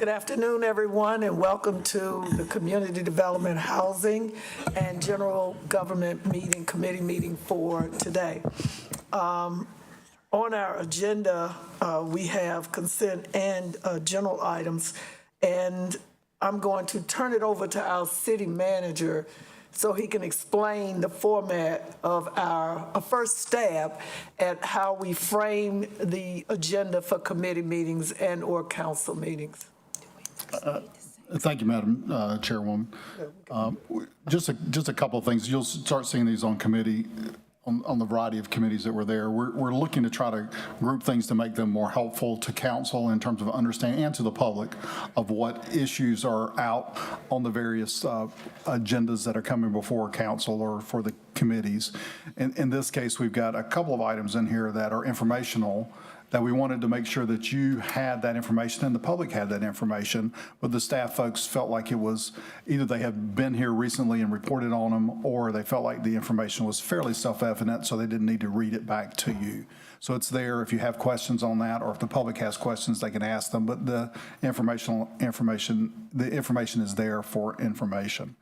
Good afternoon, everyone, and welcome to the Community Development, Housing, and General Government Meeting, Committee meeting for today. On our agenda, we have consent and general items, and I'm going to turn it over to our city manager so he can explain the format of a first stab at how we frame the agenda for committee meetings and or council meetings. Thank you, Madam Chairwoman. Just a couple of things. You'll start seeing these on committee, on the variety of committees that were there. We're looking to try to group things to make them more helpful to council in terms of understanding and to the public of what issues are out on the various agendas that are coming before council or for the committees. In this case, we've got a couple of items in here that are informational that we wanted to make sure that you had that information and the public had that information, but the staff folks felt like it was either they had been here recently and reported on them, or they felt like the information was fairly self-evident, so they didn't need to read it back to you. So it's there if you have questions on that, or if the public has questions, they can ask them, but the information is there for information.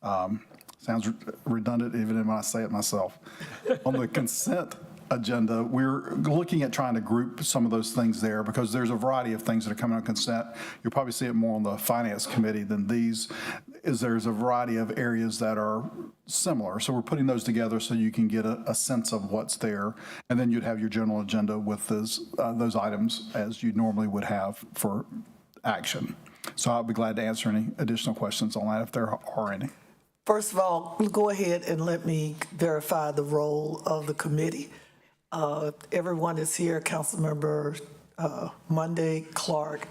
Sounds redundant even when I say it myself. On the consent agenda, we're looking at trying to group some of those things there because there's a variety of things that are coming on consent. You'll probably see it more on the finance committee than these, there's a variety of areas that are similar. So we're putting those together so you can get a sense of what's there. And then you'd have your general agenda with those items as you normally would have for action. So I'll be glad to answer any additional questions on that if there are any. First of all, go ahead and let me verify the role of the committee. Everyone is here, Councilmember Monday, Clark,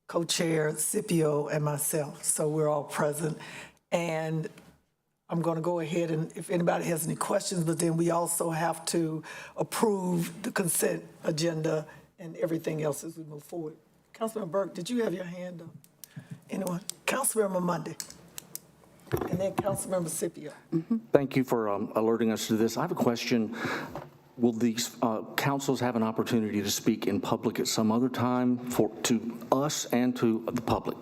Co-Chair Scipio, and myself. So we're all present. And I'm going to go ahead and if anybody has any questions, but then we also have to approve the consent agenda and everything else as we move forward. Councilmember Burke, did you have your hand up? Anyone? Councilmember Monday. And then Councilmember Scipio. Thank you for alerting us to this. I have a question. Will these councils have an opportunity to speak in public at some other time to us and to the public?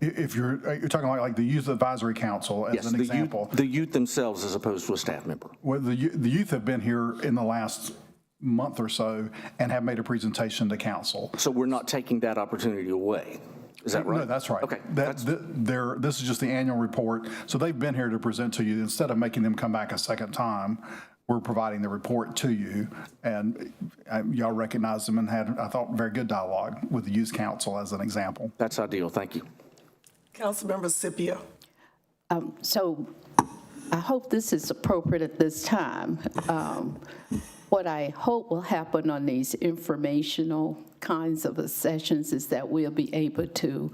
If you're talking like the Youth Advisory Council as an example. The youth themselves as opposed to a staff member. Well, the youth have been here in the last month or so and have made a presentation to council. So we're not taking that opportunity away. Is that right? No, that's right. Okay. This is just the annual report. So they've been here to present to you. Instead of making them come back a second time, we're providing the report to you. And y'all recognized them and had, I thought, very good dialogue with the Youth Council as an example. That's ideal. Thank you. Councilmember Scipio. So I hope this is appropriate at this time. What I hope will happen on these informational kinds of sessions is that we'll be able to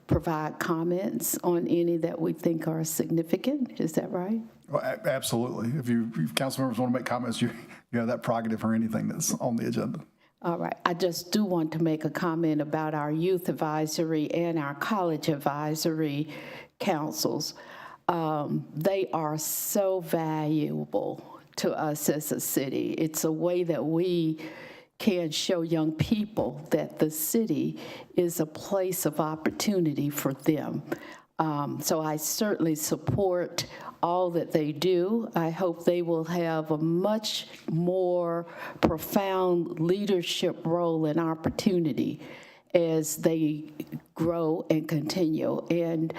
provide comments on any that we think are significant. Is that right? Well, absolutely. If council members want to make comments, you have that prerogative for anything that's on the agenda. All right. I just do want to make a comment about our youth advisory and our college advisory councils. They are so valuable to us as a city. It's a way that we can show young people that the city is a place of opportunity for them. So I certainly support all that they do. I hope they will have a much more profound leadership role and opportunity as they grow and continue. And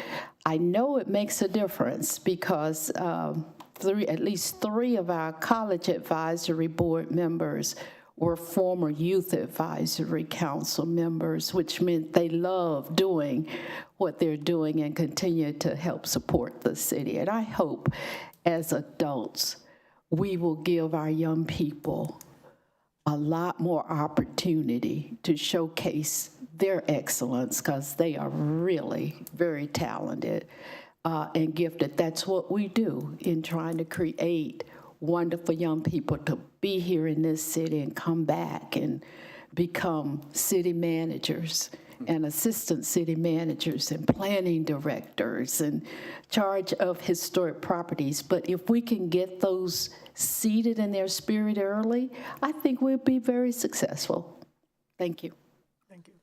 I know it makes a difference because at least three of our college advisory board members were former youth advisory council members, which meant they love doing what they're doing and continue to help support the city. And I hope as adults, we will give our young people a lot more opportunity to showcase their excellence because they are really very talented and gifted. That's what we do in trying to create wonderful young people to be here in this city and come back and become city managers and assistant city managers and planning directors and charge of historic properties. But if we can get those seated in their spirit early, I think we'll be very successful. Thank you. Thank you.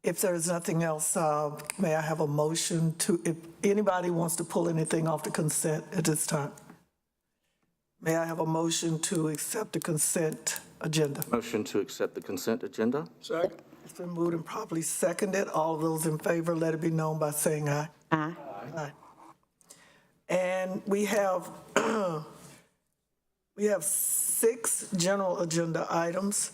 If there's nothing else, may I have a motion to, if anybody wants to pull anything off the consent at this time? May I have a motion to accept the consent agenda? Motion to accept the consent agenda? Second. It's been moved and properly seconded. All those in favor, let it be known by saying aye. Aye. Aye. And we have, we have 6 general agenda items.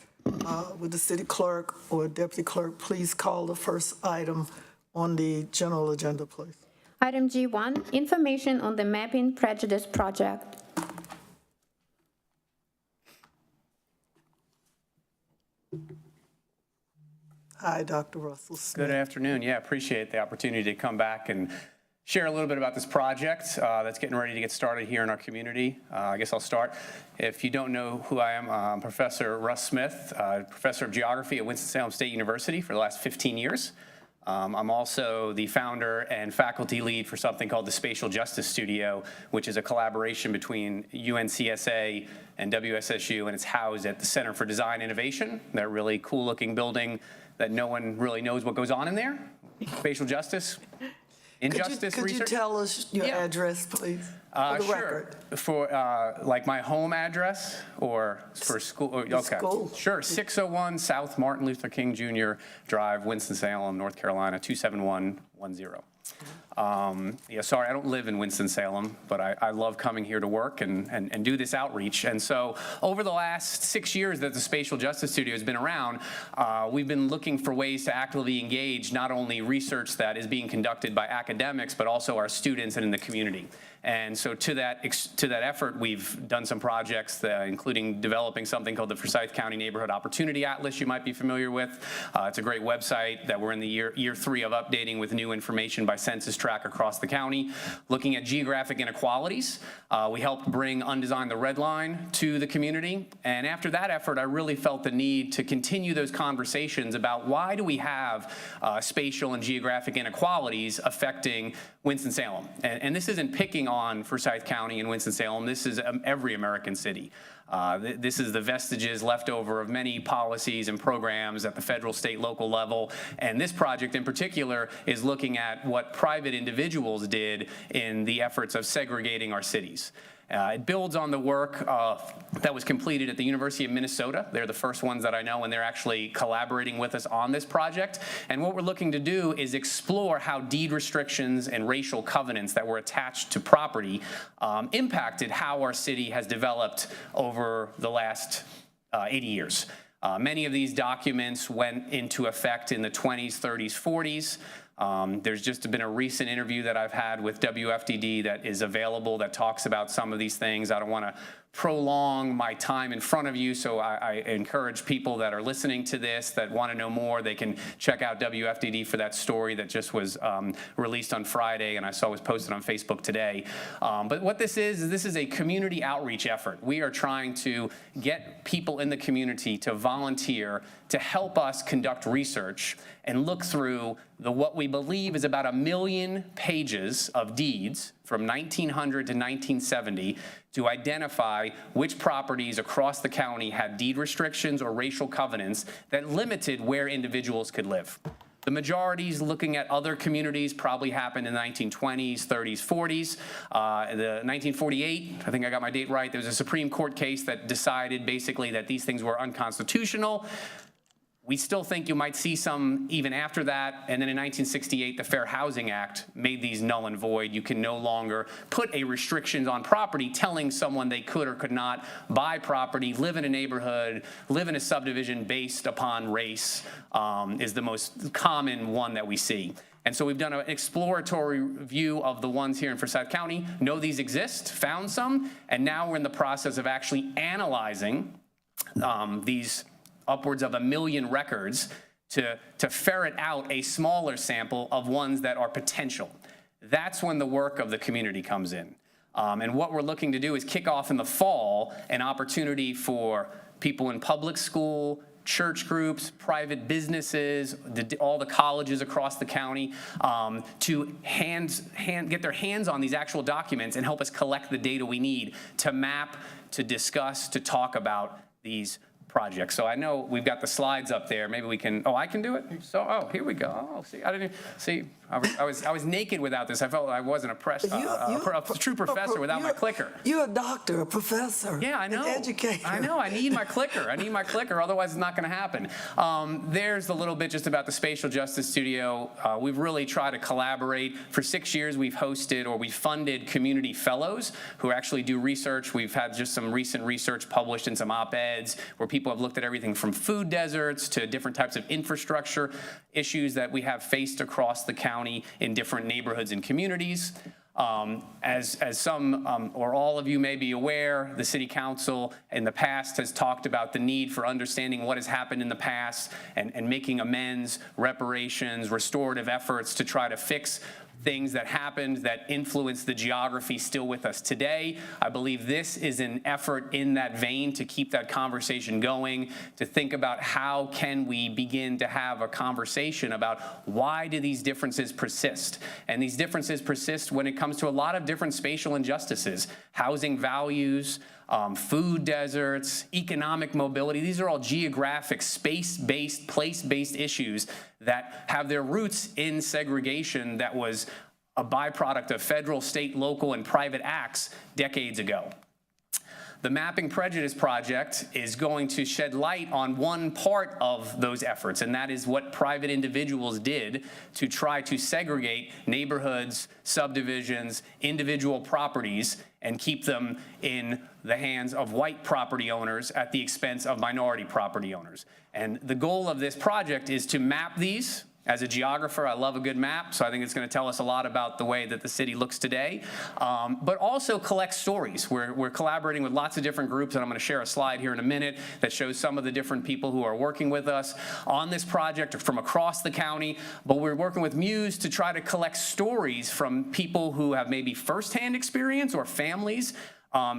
Would the city clerk or deputy clerk please call the first item on the general agenda, please? Item G1, information on the mapping prejudice project. Hi, Dr. Russell Smith. Good afternoon. Yeah, appreciate the opportunity to come back and share a little bit about this project that's getting ready to get started here in our community. I guess I'll start. If you don't know who I am, I'm Professor Russ Smith, Professor of Geography at Winston-Salem State University for the last 15 years. I'm also the founder and faculty lead for something called the Spatial Justice Studio, which is a collaboration between UNCSA and WSSU, and it's housed at the Center for Design Innovation, that really cool-looking building that no one really knows what goes on in there. Spatial justice, injustice Could you research. tell us your Yeah. address, please, for the Sure. record? For like my home address or for school? Okay. School. Sure. 601 South Martin Luther King Jr. Drive, Winston-Salem, North Carolina, 27110. Yeah, sorry, I don't live in Winston-Salem, but I love coming here to work and do this outreach. And so over the last 6 years that the Spatial Justice Studio has been around, we've been looking for ways to actively engage not only research that is being conducted by academics, but also our students and in the community. And so to that effort, we've done some projects, including developing something called the Forsyth County Neighborhood Opportunity Atlas you might be familiar with. It's a great website that we're in the year 3 of updating with new information by census tract across the county. Looking at geographic inequalities, we helped bring Undesign the Red Line to the community. And after that effort, I really felt the need to continue those conversations about why do we have spatial and geographic inequalities affecting Winston-Salem. And this isn't picking on Forsyth County and Winston-Salem. This is every American city. This is the vestiges left over of many policies and programs at the federal, state, local level. And this project in particular is looking at what private individuals did in the efforts of segregating our cities. It builds on the work that was completed at the University of Minnesota. They're the first ones that I know, and they're actually collaborating with us on this project. And what we're looking to do is explore how deed restrictions and racial covenants that were attached to property impacted how our city has developed over the last 80 years. Many of these documents went into effect in the 20s, 30s, 40s. There's just been a recent interview that I've had with WFDD that is available that talks about some of these things. I don't want to prolong my time in front of you, so I encourage people that are listening to this that want to know more, they can check out WFDD for that story that just was released on Friday and I saw was posted on Facebook today. But what this is a community outreach effort. We are trying to get people in the community to volunteer to help us conduct research and look through what we believe is about 1 million pages of deeds from 1900 to 1970 to identify which properties across the county had deed restrictions or racial covenants that limited where individuals could live. The majorities looking at other communities probably happened in the 1920s, 30s, 40s. The 1948, I think I got my date right, there was a Supreme Court case that decided basically that these things were unconstitutional. We still think you might see some even after that. And then in 1968, the Fair Housing Act made these null and void. You can no longer put a restrictions on property telling someone they could or could not buy property, live in a neighborhood, live in a subdivision based upon race is the most common one that we see. And so we've done an exploratory view of the ones here in Forsyth County, know these exist, found some, and now we're in the process of actually analyzing these upwards of 1 million records to ferret out a smaller sample of ones that are potential. That's when the work of the community comes in. And what we're looking to do is kick off in the fall an opportunity for people in public school, church groups, private businesses, all the colleges across the county to get their hands on these actual documents and help us collect the data we need to map, to discuss, to talk about these project. So I know we've got the slides up there. Maybe we can, I can do it? So, here we go. Oh, see, I didn't, see, I was naked without this. I felt I wasn't a true professor without my clicker. You're a doctor, a professor. Yeah, I know. An educator. I know. I need my clicker. Otherwise it's not going to happen. There's a little bit just about the Spatial Justice Studio. We've really tried to collaborate. For 6 years, we've hosted or we've funded community fellows who actually do research. We've had just some recent research published in some op-eds where people have looked at everything from food deserts to different types of infrastructure issues that we have faced across the county in different neighborhoods and communities. As some or all of you may be aware, the City Council in the past has talked about the need for understanding what has happened in the past and making amends, reparations, restorative efforts to try to fix things that happened that influence the geography still with us today. I believe this is an effort in that vein to keep that conversation going, to think about how can we begin to have a conversation about why do these differences persist? And these differences persist when it comes to a lot of different spatial injustices, housing values, food deserts, economic mobility. These are all geographic, space-based, place-based issues that have their roots in segregation that was a byproduct of federal, state, local, and private acts decades ago. The Mapping Prejudice Project is going to shed light on one part of those efforts, and that is what private individuals did to try to segregate neighborhoods, subdivisions, individual properties, and keep them in the hands of white property owners at the expense of minority property owners. And the goal of this project is to map these. As a geographer, I love a good map, so I think it's going to tell us a lot about the way that the city looks today, but also collect stories. We're collaborating with lots of different groups, and I'm going to share a slide here in a minute that shows some of the different people who are working with us on this project from across the county, but we're working with Muse to try to collect stories from people who have maybe firsthand experience or families,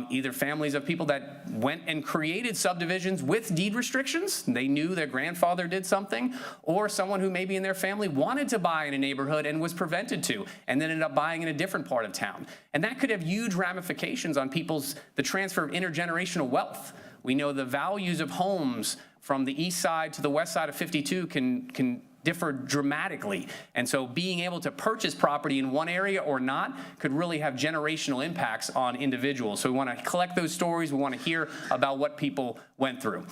either families of people that went and created subdivisions with deed restrictions. They knew their grandfather did something, or someone who maybe in their family wanted to buy in a neighborhood and was prevented to, and then ended up buying in a different part of town. And that could have huge ramifications on the transfer of intergenerational wealth. We know the values of homes from the east side to the west side of 52 can differ dramatically. And so being able to purchase property in one area or not could really have generational impacts on individuals. So we want to collect those stories. We want to hear about what people went through.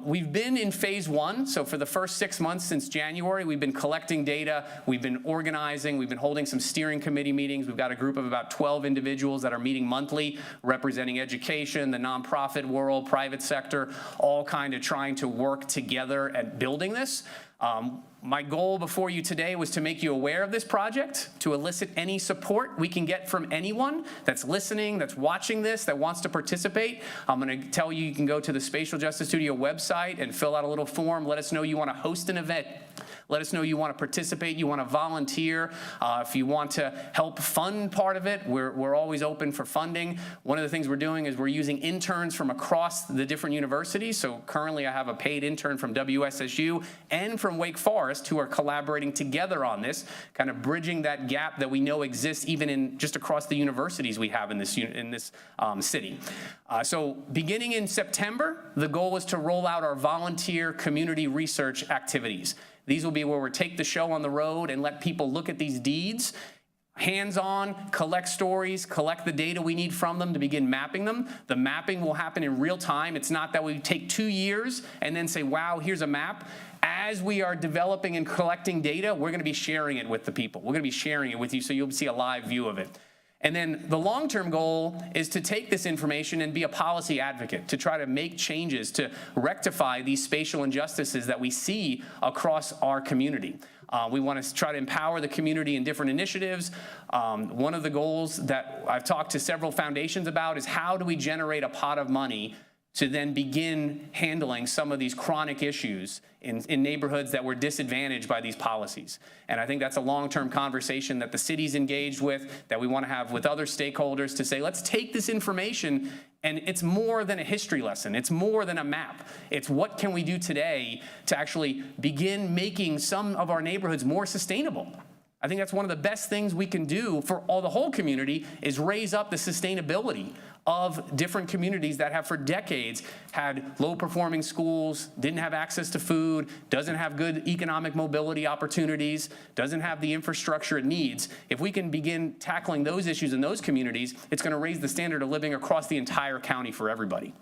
We've been in phase 1. So for the first 6 months since January, we've been collecting data. We've been organizing. We've been holding some steering committee meetings. We've got a group of about 12 individuals that are meeting monthly, representing education, the nonprofit world, private sector, all kind of trying to work together at building this. My goal before you today was to make you aware of this project, to elicit any support we can get from anyone that's listening, that's watching this, that wants to participate. I'm going to tell you, you can go to the Spatial Justice Studio website and fill out a little form. Let us know you want to host an event. Let us know you want to participate, you want to volunteer. If you want to help fund part of it, we're always open for funding. One of the things we're doing is we're using interns from across the different universities. So currently I have a paid intern from WSSU and from Wake Forest who are collaborating together on this, kind of bridging that gap that we know exists even in just across the universities we have in this city. So beginning in September, the goal is to roll out our volunteer community research activities. These will be where we take the show on the road and let people look at these deeds, hands-on, collect stories, collect the data we need from them to begin mapping them. The mapping will happen in real time. It's not that we take 2 years and then say, wow, here's a map. As we are developing and collecting data, we're going to be sharing it with the people. We're going to be sharing it with you so you'll see a live view of it. And then the long-term goal is to take this information and be a policy advocate, to try to make changes to rectify these spatial injustices that we see across our community. We want to try to empower the community in different initiatives. One of the goals that I've talked to several foundations about is how do we generate a pot of money to then begin handling some of these chronic issues in neighborhoods that were disadvantaged by these policies. And I think that's a long-term conversation that the city's engaged with, that we want to have with other stakeholders to say, let's take this information, and it's more than a history lesson. It's more than a map. It's what can we do today to actually begin making some of our neighborhoods more sustainable. I think that's one of the best things we can do for the whole community is raise up the sustainability of different communities that have for decades had low-performing schools, didn't have access to food, doesn't have good economic mobility opportunities, doesn't have the infrastructure it needs. If we can begin tackling those issues in those communities, it's going to raise the standard of living across the entire county for everybody.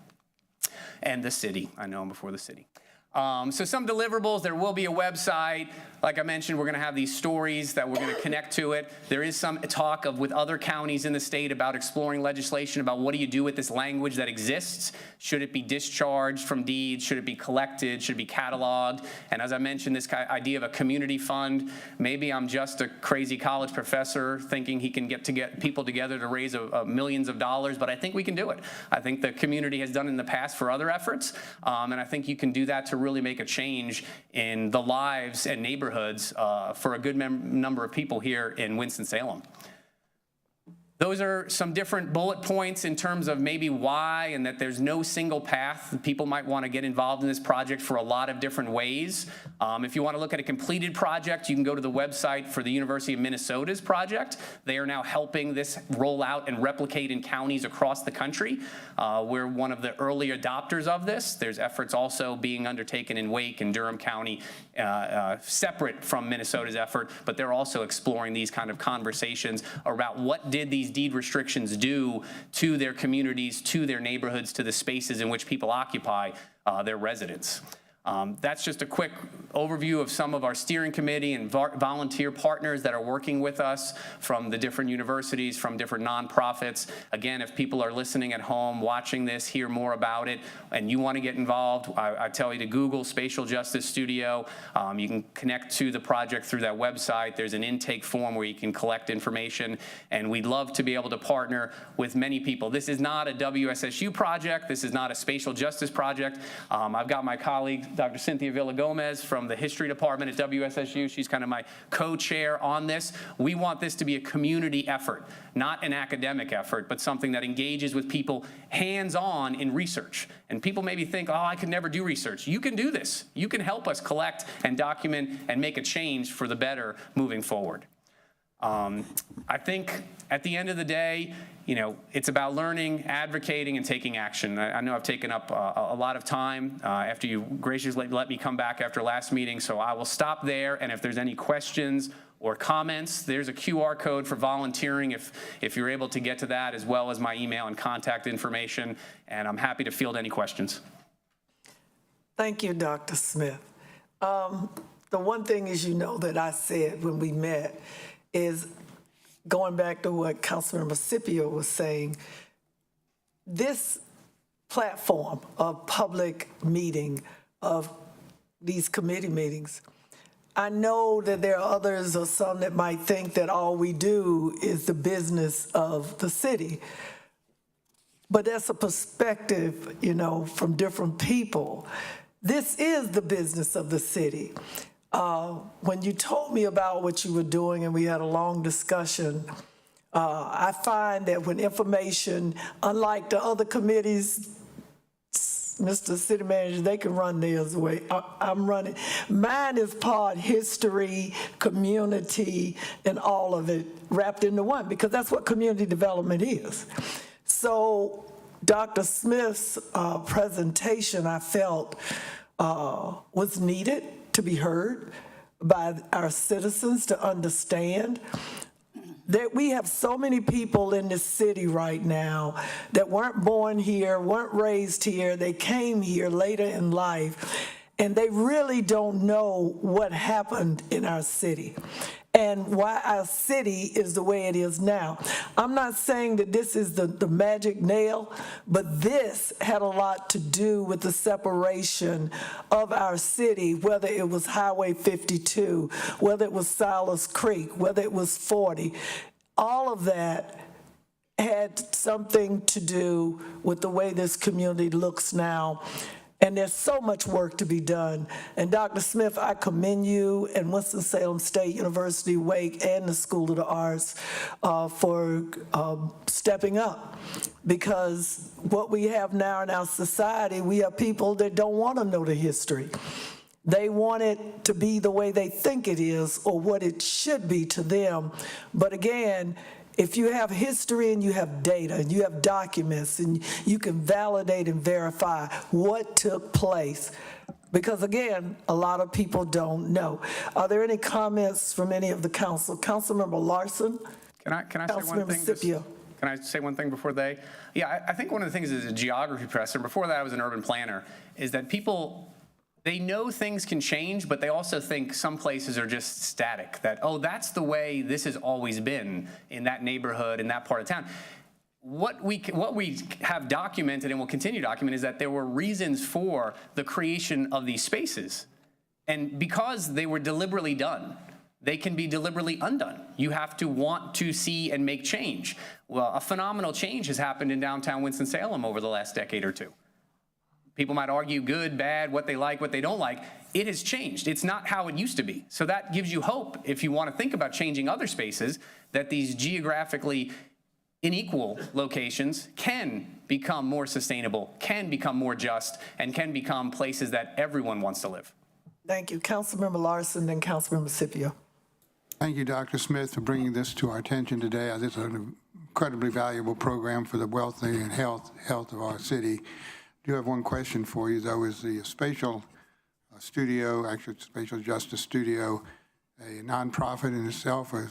And the city. I know I'm before the city. So some deliverables, there will be a website. Like I mentioned, we're going to have these stories that we're going to connect to it. There is some talk with other counties in the state about exploring legislation about what do you do with this language that exists. Should it be discharged from deeds? Should it be collected? Should it be cataloged? And as I mentioned, this idea of a community fund, maybe I'm just a crazy college professor thinking he can get people together to raise millions of dollars, but I think we can do it. I think the community has done it in the past for other efforts, and I think you can do that to really make a change in the lives and neighborhoods for a good number of people here in Winston-Salem. Those are some different bullet points in terms of maybe why and that there's no single path. People might want to get involved in this project for a lot of different ways. If you want to look at a completed project, you can go to the website for the University of Minnesota's project. They are now helping this roll out and replicate in counties across the country. We're one of the early adopters of this. There's efforts also being undertaken in Wake and Durham County, separate from Minnesota's effort, but they're also exploring these kind of conversations about what did these deed restrictions do to their communities, to their neighborhoods, to the spaces in which people occupy their residence. That's just a quick overview of some of our steering committee and volunteer partners that are working with us from the different universities, from different nonprofits. Again, if people are listening at home, watching this, hear more about it, and you want to get involved, I tell you to Google Spatial Justice Studio. You can connect to the project through that website. There's an intake form where you can collect information, and we'd love to be able to partner with many people. This is not a WSSU project. This is not a spatial justice project. I've got my colleague, Dr. Cynthia Villagomez from the history department at WSSU. She's kind of my co-chair on this. We want this to be a community effort, not an academic effort, but something that engages with people hands-on in research. And people maybe think, oh, I could never do research. You can do this. You can help us collect and document and make a change for the better moving forward. I think at the end of the day, it's about learning, advocating, and taking action. I know I've taken up a lot of time after you graciously let me come back after last meeting, so I will stop there, and if there's any questions or comments, there's a QR code for volunteering if you're able to get to that, as well as my email and contact information, and I'm happy to field any questions. Thank you, Dr. Smith. The one thing is, that I said when we met is, going back to what Councilmember Scipio was saying, this platform of public meeting, of these committee meetings, I know that there are others or some that might think that all we do is the business of the city. But that's a perspective, from different people. This is the business of the city. When you told me about what you were doing and we had a long discussion, I find that when information, unlike the other committees, Mr. City Manager, they can run theirs away. I'm running. Mine is part history, community, and all of it wrapped into one, because that's what community development is. So Dr. Smith's presentation, I felt, was needed to be heard by our citizens to understand that we have so many people in this city right now that weren't born here, weren't raised here, they came here later in life, and they really don't know what happened in our city and why our city is the way it is now. I'm not saying that this is the magic nail, but this had a lot to do with the separation of our city, whether it was Highway 52, whether it was Silas Creek, whether it was 40. All of that had something to do with the way this community looks now. And there's so much work to be done. And Dr. Smith, I commend you and Winston-Salem State University, Wake, and the School of the Arts for stepping up. Because what we have now in our society, we have people that don't want to know the history. They want it to be the way they think it is or what it should be to them. But again, if you have history and you have data and you have documents and you can validate and verify what took place, because again, a lot of people don't know. Are there any comments from any of the council? Councilmember Larson? Can I say one Councilmember thing? Scipio. Can I say one thing before they? Yeah, I think one of the things is a geography professor. Before that, I was an urban planner, is that people, they know things can change, but they also think some places are just static, that, oh, that's the way this has always been in that neighborhood, in that part of town. What we have documented and will continue to document is that there were reasons for the creation of these spaces. And because they were deliberately done, they can be deliberately undone. You have to want to see and make change. Well, a phenomenal change has happened in downtown Winston-Salem over the last decade or two. People might argue good, bad, what they like, what they don't like. It has changed. It's not how it used to be. So that gives you hope, if you want to think about changing other spaces, that these geographically unequal locations can become more sustainable, can become more just, and can become places that everyone wants to live. Thank you. Councilmember Larson, then Councilmember Scipio. Thank you, Dr. Smith, for bringing this to our attention today. This is an incredibly valuable program for the wealthy and health of our city. I do have one question for you, though. Is the spatial studio, actually spatial justice studio, a nonprofit in itself? Or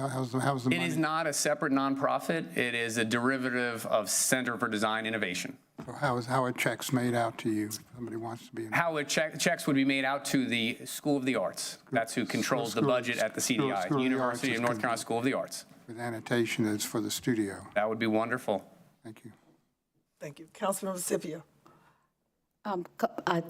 how's the money? It is not a separate nonprofit. It is a derivative of Center for Design Innovation. So how are checks made out to you if somebody wants to be in? How checks would be made out to the School of the Arts. That's who controls the budget at the CDI, School of the University Arts of North Carolina School of the Arts. With annotation that's for the studio. That would be wonderful. Thank you. Thank you. Councilmember Scipio. I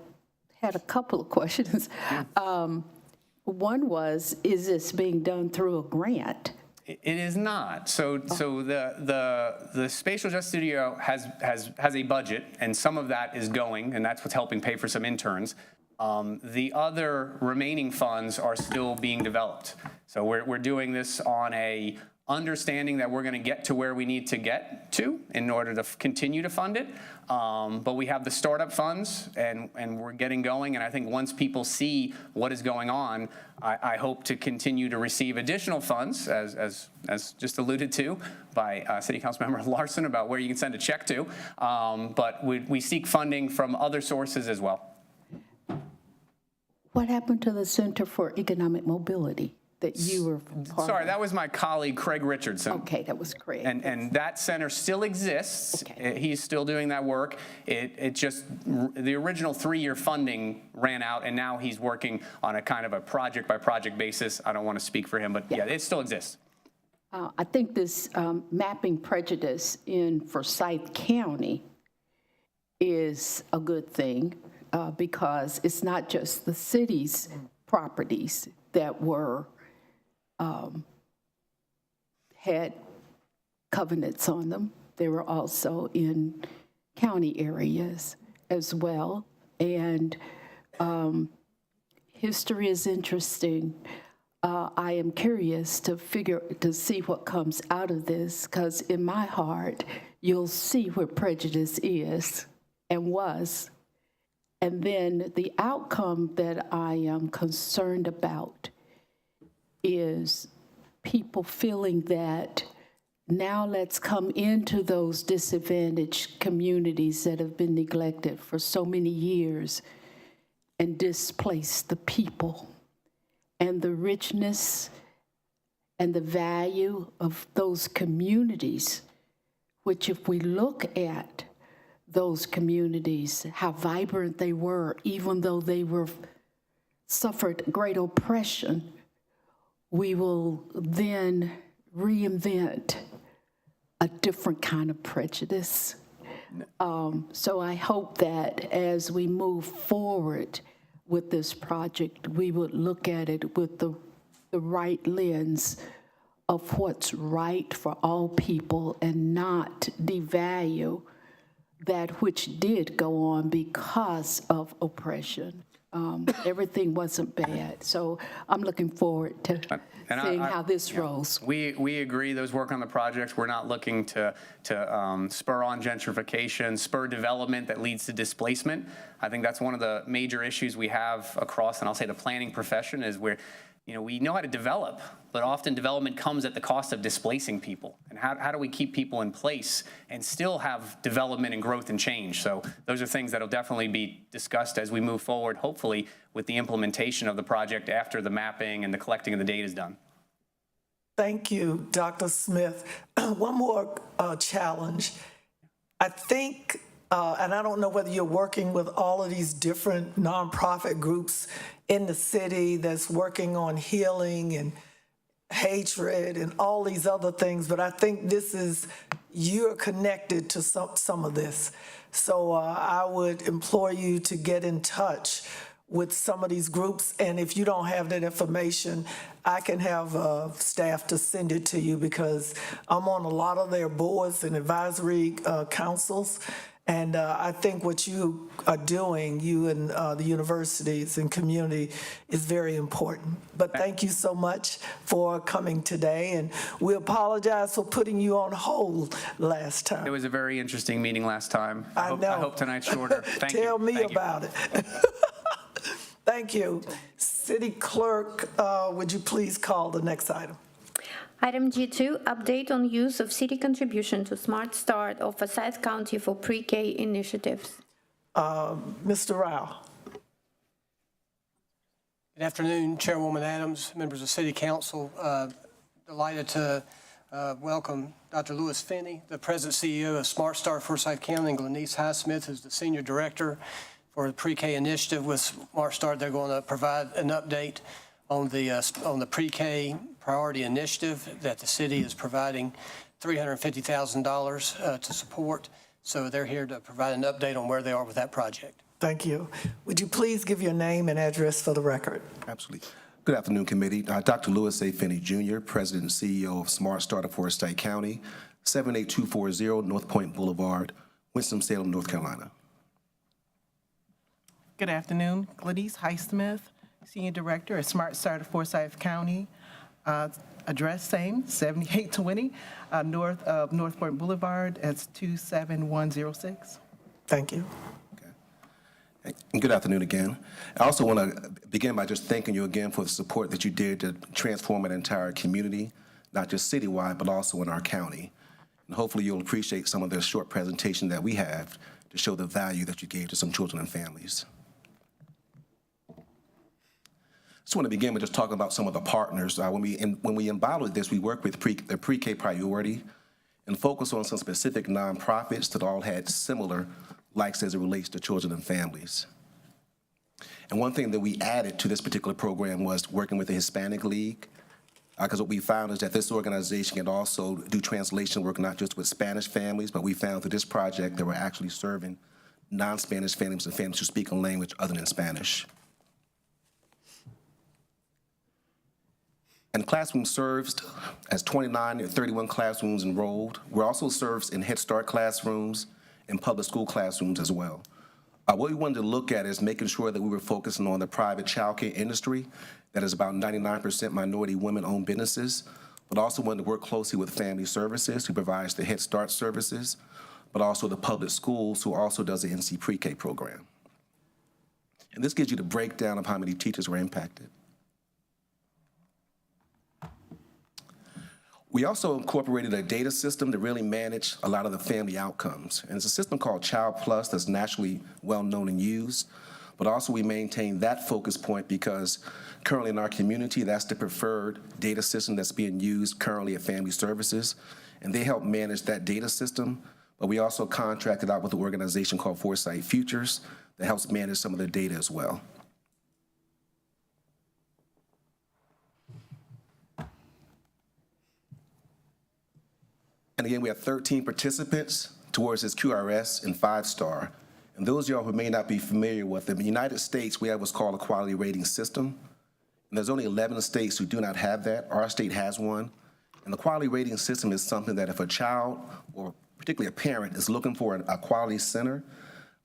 had a couple of questions. One was, is this being done through a grant? It is not. So the Spatial Justice Studio has a budget, and some of that is going, and that's what's helping pay for some interns. The other remaining funds are still being developed. So we're doing this on a understanding that we're going to get to where we need to get to in order to continue to fund it. But we have the startup funds, and we're getting going. And I think once people see what is going on, I hope to continue to receive additional funds, as just alluded to by City Council Member Larson about where you can send a check to. But we seek funding from other sources as well. What happened to the Center for Economic Mobility that you were part Sorry, of? that was my colleague, Craig Richardson. Okay, that was Craig. And that center still exists. Okay. He's still doing that work. It just, the original 3-year funding ran out, and now he's working on a kind of a project-by-project basis. I don't want to speak for him, but yeah, it still exists. I think this mapping prejudice in Forsyth County is a good thing because it's not just the city's properties that were had covenants on them. They were also in county areas as well. And history is interesting. I am curious to see what comes out of this, because in my heart, you'll see where prejudice is and was. And then the outcome that I am concerned about is people feeling that now let's come into those disadvantaged communities that have been neglected for so many years and displace the people and the richness and the value of those communities, which if we look at those communities, how vibrant they were, even though they were suffered great oppression, we will then reinvent a different kind of prejudice. So I hope that as we move forward with this project, we would look at it with the right lens of what's right for all people and not devalue that which did go on because of oppression. Everything wasn't bad. So I'm looking forward to seeing how this rolls. We agree, those work on the projects. We're not looking to spur on gentrification, spur development that leads to displacement. I think that's one of the major issues we have across, and I'll say the planning profession, is where we know how to develop, but often development comes at the cost of displacing people. And how do we keep people in place and still have development and growth and change? So those are things that'll definitely be discussed as we move forward, hopefully with the implementation of the project after the mapping and the collecting of the data is done. Thank you, Dr. Smith. One more challenge. I think, and I don't know whether you're working with all of these different nonprofit groups in the city that's working on healing and hatred and all these other things, but I think you're connected to some of this. So I would implore you to get in touch with some of these groups, and if you don't have that information, I can have staff to send it to you, because I'm on a lot of their boards and advisory councils. And I think what you are doing, you and the universities and community, is very important. But thank you so much for coming today, and we apologize for putting you on hold last time. It was a very interesting meeting last time. I know. I hope tonight's shorter. Thank you. Tell me Thank you. about it. Thank you. City Clerk, would you please call the next item? Item G2, update on use of city contribution to Smart Start of Forsyth County for pre-K initiatives. Mr. Rao. Good afternoon, Chairwoman Adams, members of City Council. Delighted to welcome Dr. Lewis Finney, the President CEO of Smart Start Forsyth County, and Glenise Highsmith, who's the Senior Director for the pre-K initiative with Smart Start. They're going to provide an update on the pre-K priority initiative that the city is providing $350,000 to support. So they're here to provide an update on where they are with that project. Thank you. Would you please give your name and address for the record? Absolutely. Good afternoon, committee. Dr. Lewis A. Finney, Jr., President and CEO of Smart Start of Forsyth County, 78240 North Point Boulevard, Winston-Salem, North Carolina. Good afternoon. Glenise Highsmith, Senior Director at Smart Start of Forsyth County. Address same, 7820 north of North Point Boulevard. That's 27106. Thank you. Okay. And good afternoon again. I also want to begin by just thanking you again for the support that you did to transform an entire community, not just citywide, but also in our county. And hopefully you'll appreciate some of the short presentation that we have to show the value that you gave to some children and families. I just want to begin with just talking about some of the partners. When we embodied this, we worked with the pre-K priority and focused on some specific nonprofits that all had similar likes as it relates to children and families. And one thing that we added to this particular program was working with the Hispanic League, because what we found is that this organization can also do translation work, not just with Spanish families, but we found through this project that we're actually serving non-Spanish families and families who speak a language other than Spanish. And the classroom serves as 29 or 31 classrooms enrolled. We're also serves in Head Start classrooms and public school classrooms as well. What we wanted to look at is making sure that we were focusing on the private child care industry that is about 99% minority women-owned businesses, but also wanted to work closely with Family Services, who provides the Head Start services, but also the public schools, who also does the NC Pre-K program. And this gives you the breakdown of how many teachers were impacted. We also incorporated a data system to really manage a lot of the family outcomes. And it's a system called Child Plus that's nationally well known and used. But also we maintain that focus point because currently in our community, that's the preferred data system that's being used currently at Family Services. And they help manage that data system. But we also contracted out with an organization called Foresight Futures that helps manage some of the data as well. And again, we have 13 participants towards this QRS and 5-star. And those of y'all who may not be familiar with them, in the United States, we have what's called a quality rating system. And there's only 11 states who do not have that. Our state has one. And the quality rating system is something that if a child, or particularly a parent, is looking for a quality center,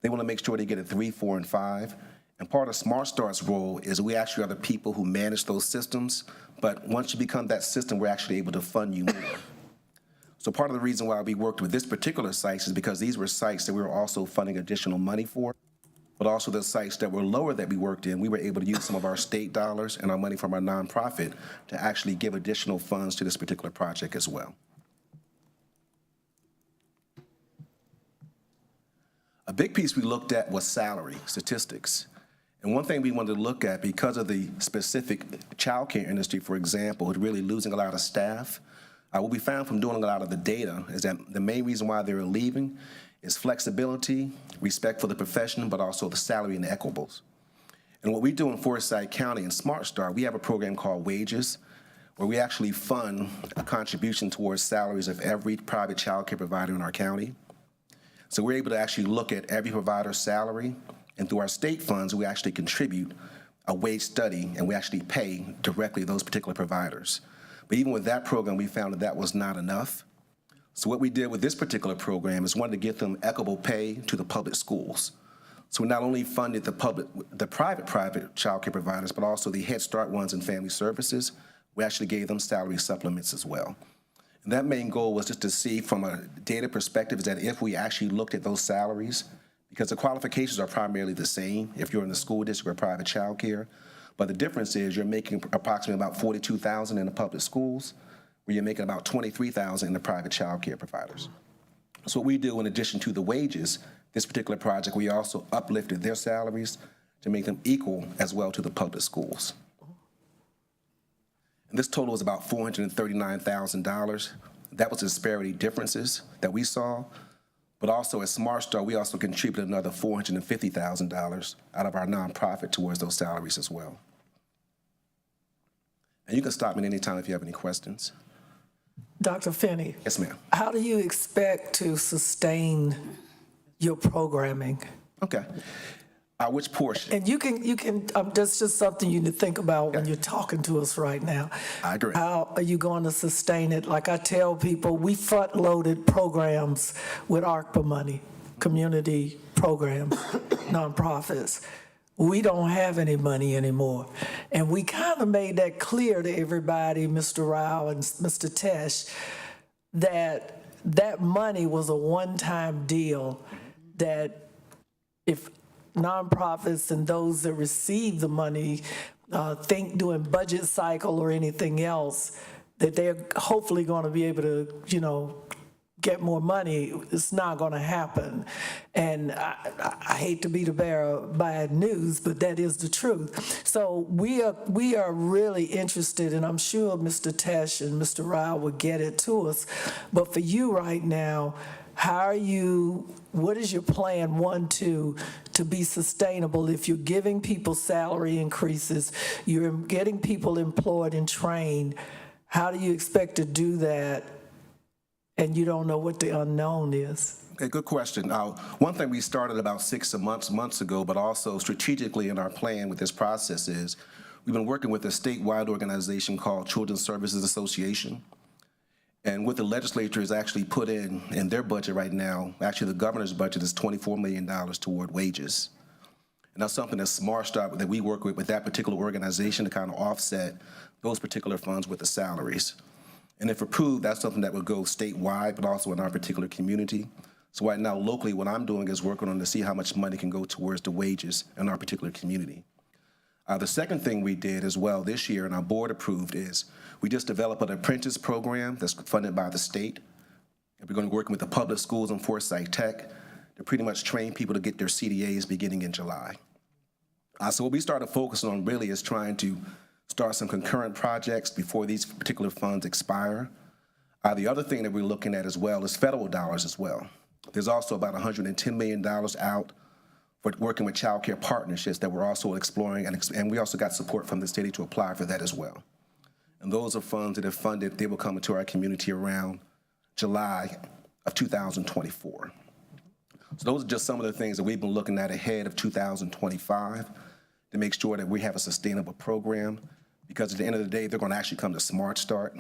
they want to make sure they get a 3, 4, and 5. And part of Smart Start's role is we actually are the people who manage those systems, but once you become that system, we're actually able to fund you more. So part of the reason why we worked with this particular sites is because these were sites that we were also funding additional money for, but also the sites that were lower that we worked in, we were able to use some of our state dollars and our money from our nonprofit to actually give additional funds to this particular project as well. A big piece we looked at was salary statistics. And one thing we wanted to look at, because of the specific childcare industry, for example, is really losing a lot of staff, what we found from doing a lot of the data is that the main reason why they were leaving is flexibility, respect for the profession, but also the salary and the equitables. And what we do in Forsyth County in Smart Start, we have a program called Wages, where we actually fund a contribution towards salaries of every private childcare provider in our county. So we're able to actually look at every provider's salary, and through our state funds, we actually contribute a wage study, and we actually pay directly those particular providers. But even with that program, we found that that was not enough. So what we did with this particular program is wanted to get them equitable pay to the public schools. So we not only funded the private childcare providers, but also the Head Start ones and family services. We actually gave them salary supplements as well. And that main goal was just to see from a data perspective is that if we actually looked at those salaries, because the qualifications are primarily the same if you're in the school district or private child care, but the difference is you're making approximately about $42,000 in the public schools, where you're making about $23,000 in the private child care providers. So what we do in addition to the wages, this particular project, we also uplifted their salaries to make them equal as well to the public schools. And this total is about $439,000. That was the disparity differences that we saw. But also at Smart Start, we also contributed another $450,000 out of our nonprofit towards those salaries as well. And you can stop me anytime if you have any questions. Dr. Finney. Yes, ma'am. How do you expect to sustain your programming? Okay. Which portion? And you can. That's just something you need to think about when you're talking to us right now. I agree. How are you going to sustain it? Like I tell people, we front-loaded programs with ARPA money, community programs, nonprofits. We don't have any money anymore. And we kind of made that clear to everybody, Mr. Rao and Mr. Tesh, that that money was a one-time deal, that if nonprofits and those that receive the money think doing budget cycle or anything else, that they're hopefully going to be able to, get more money. It's not going to happen. And I hate to be the bearer of bad news, but that is the truth. So we are really interested, and I'm sure Mr. Tesh and Mr. Rao will get it to us. But for you right now, what is your plan, 1, 2, to be sustainable? If you're giving people salary increases, you're getting people employed and trained, how do you expect to do that? And you don't know what the unknown is. Okay, good question. One thing we started about 6 months ago, but also strategically in our plan with this process is we've been working with a statewide organization called Children's Services Association. And what the legislature has actually put in their budget right now, actually the governor's budget is $24 million toward wages. And that's something that Smart Start that we work with that particular organization to kind of offset those particular funds with the salaries. And if approved, that's something that would go statewide, but also in our particular community. So right now, locally, what I'm doing is working on to see how much money can go towards the wages in our particular community. The second thing we did as well this year, and our board approved, is we just developed an apprentice program that's funded by the state. And we're going to be working with the public schools and Forsyth Tech to pretty much train people to get their CDAs beginning in July. So what we started focusing on really is trying to start some concurrent projects before these particular funds expire. The other thing that we're looking at as well is federal dollars as well. There's also about $110 million out for working with child care partnerships that we're also exploring, and we also got support from the city to apply for that as well. And those are funds that are funded, they will come into our community around July of 2024. So those are just some of the things that we've been looking at ahead of 2025 to make sure that we have a sustainable program, because at the end of the day, they're going to actually come to Smart Start,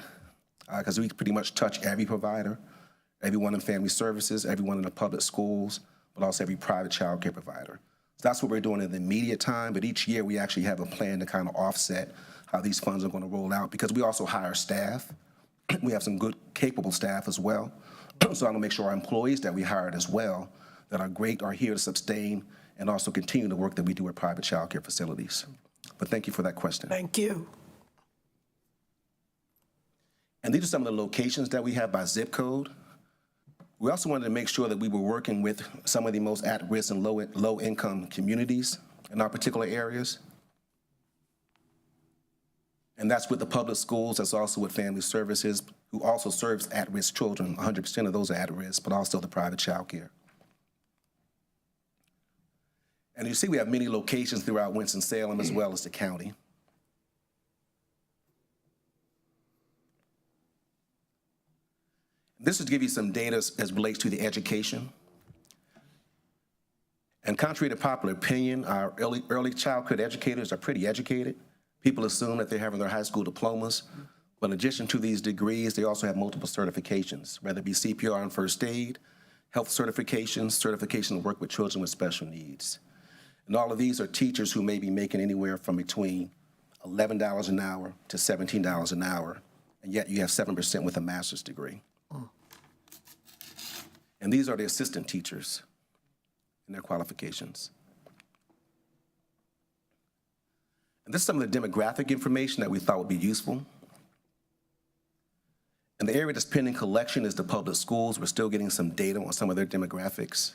because we pretty much touch every provider, everyone in family services, everyone in the public schools, but also every private child care provider. So that's what we're doing in the immediate time, but each year we actually have a plan to kind of offset how these funds are going to roll out, because we also hire staff. We have some good, capable staff as well. So I want to make sure our employees that we hired as well, that are great, are here to sustain and also continue the work that we do at private child care facilities. But thank you for that question. Thank you. And these are some of the locations that we have by zip code. We also wanted to make sure that we were working with some of the most at-risk and low-income communities in our particular areas. And that's with the public schools, that's also with family services, who also serves at-risk children. 100% of those are at risk, but also the private child care. And you see we have many locations throughout Winston-Salem as well as the county. This is to give you some data as relates to the education. And contrary to popular opinion, our early childhood educators are pretty educated. People assume that they're having their high school diplomas, but in addition to these degrees, they also have multiple certifications, whether it be CPR and first aid, health certifications, certification to work with children with special needs. And all of these are teachers who may be making anywhere from between $11 an hour to $17 an hour, and yet you have 7% with a master's degree. And these are the assistant teachers and their qualifications. And this is some of the demographic information that we thought would be useful. And the area that's pending collection is the public schools. We're still getting some data on some of their demographics.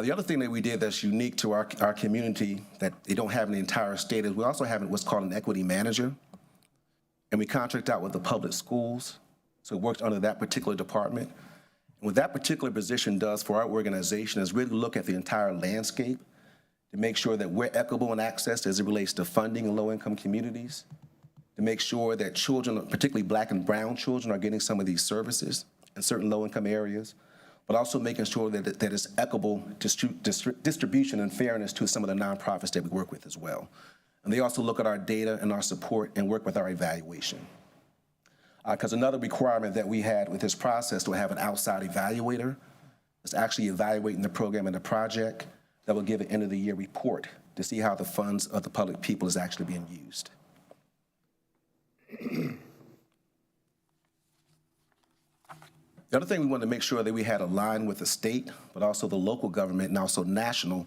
The other thing that we did that's unique to our community that they don't have in the entire state is we also have what's called an equity manager. And we contract out with the public schools, so it works under that particular department. And what that particular position does for our organization is really look at the entire landscape to make sure that we're equitable in access as it relates to funding in low-income communities, to make sure that children, particularly Black and brown children, are getting some of these services in certain low-income areas, but also making sure that it's equitable distribution and fairness to some of the nonprofits that we work with as well. And they also look at our data and our support and work with our evaluation. Because another requirement that we had with this process to have an outside evaluator is actually evaluating the program and the project that will give an end-of-the-year report to see how the funds of the public people is actually being used. The other thing we wanted to make sure that we had aligned with the state, but also the local government and also national,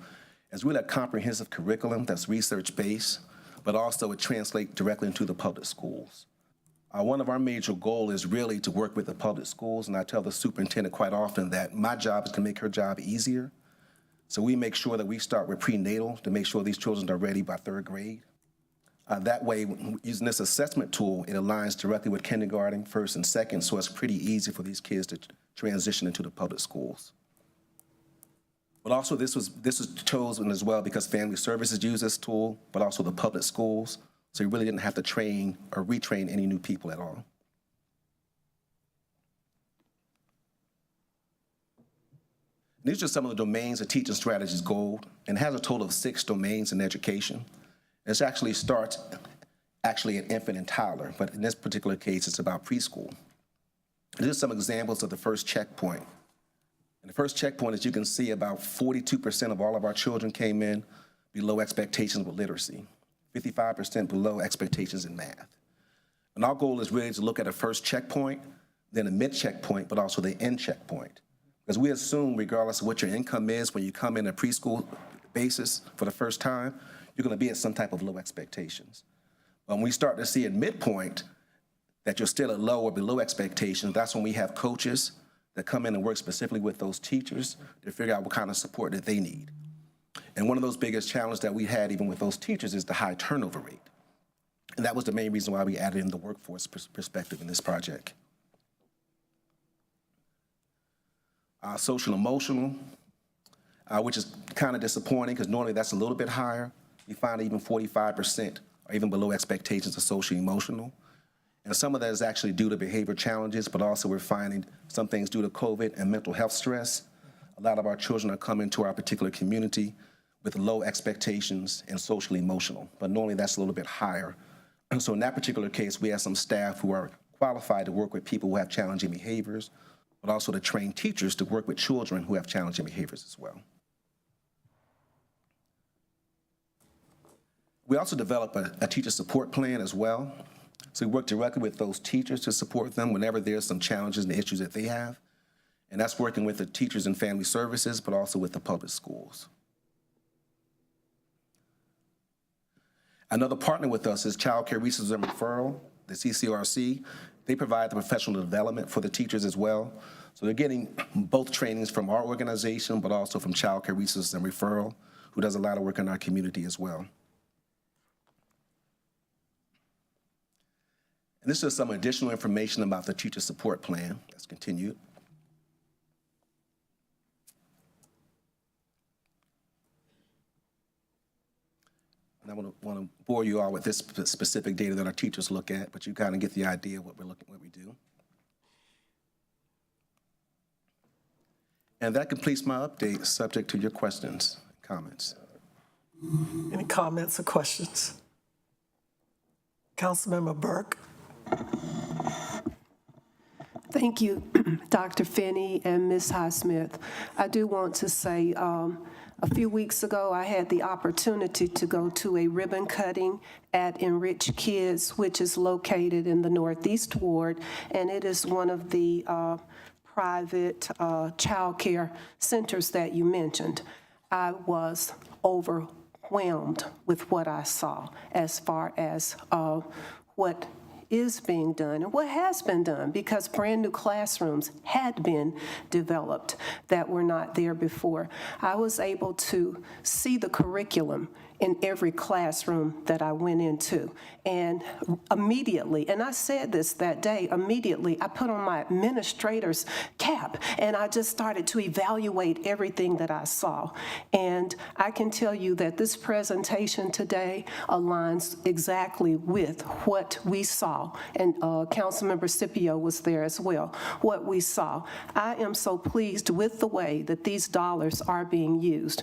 is really a comprehensive curriculum that's research-based, but also it translates directly into the public schools. One of our major goals is really to work with the public schools, and I tell the superintendent quite often that my job is to make her job easier. So we make sure that we start with prenatal to make sure these children are ready by 3rd grade. That way, using this assessment tool, it aligns directly with kindergarten, 1st and 2nd, so it's pretty easy for these kids to transition into the public schools. But also this was chosen as well because family services use this tool, but also the public schools, so you really didn't have to train or retrain any new people at all. These are some of the domains of Teaching Strategies Gold, and it has a total of 6 domains in education. This actually starts at infant and toddler, but in this particular case, it's about preschool. These are some examples of the first checkpoint. And the first checkpoint, as you can see, about 42% of all of our children came in below expectations with literacy, 55% below expectations in math. And our goal is really to look at a first checkpoint, then a mid-checkpoint, but also the end checkpoint. Because we assume, regardless of what your income is, when you come in a preschool basis for the first time, you're going to be at some type of low expectations. When we start to see at midpoint that you're still at low or below expectations, that's when we have coaches that come in and work specifically with those teachers to figure out what kind of support that they need. And one of those biggest challenges that we had even with those teachers is the high turnover rate. And that was the main reason why we added in the workforce perspective in this project. Social emotional, which is kind of disappointing because normally that's a little bit higher. We find even 45% are even below expectations of social emotional. And some of that is actually due to behavior challenges, but also we're finding some things due to COVID and mental health stress. A lot of our children are coming to our particular community with low expectations and socially emotional, but normally that's a little bit higher. And so in that particular case, we have some staff who are qualified to work with people who have challenging behaviors, but also to train teachers to work with children who have challenging behaviors as well. We also develop a teacher support plan as well. So we work directly with those teachers to support them whenever there's some challenges and issues that they have. And that's working with the teachers and family services, but also with the public schools. Another partner with us is Child Care Resources and Referral, the CCRC. They provide the professional development for the teachers as well. So they're getting both trainings from our organization, but also from Child Care Resources and Referral, who does a lot of work in our community as well. And this is some additional information about the teacher support plan. Let's continue. And I want to bore you all with this specific data that our teachers look at, but you kind of get the idea of what we do. And that completes my update, subject to your questions and comments. Any comments or questions? Councilmember Burke. Thank you, Dr. Finney and Ms. Highsmith. I do want to say a few weeks ago, I had the opportunity to go to a ribbon cutting at Enrich Kids, which is located in the Northeast Ward, and it is one of the private child care centers that you mentioned. I was overwhelmed with what I saw as far as what is being done and what has been done, because brand new classrooms had been developed that were not there before. I was able to see the curriculum in every classroom that I went into. And immediately, and I said this that day, immediately I put on my administrator's cap and I just started to evaluate everything that I saw. And I can tell you that this presentation today aligns exactly with what we saw. And Councilmember Scipio was there as well, what we saw. I am so pleased with the way that these dollars are being used.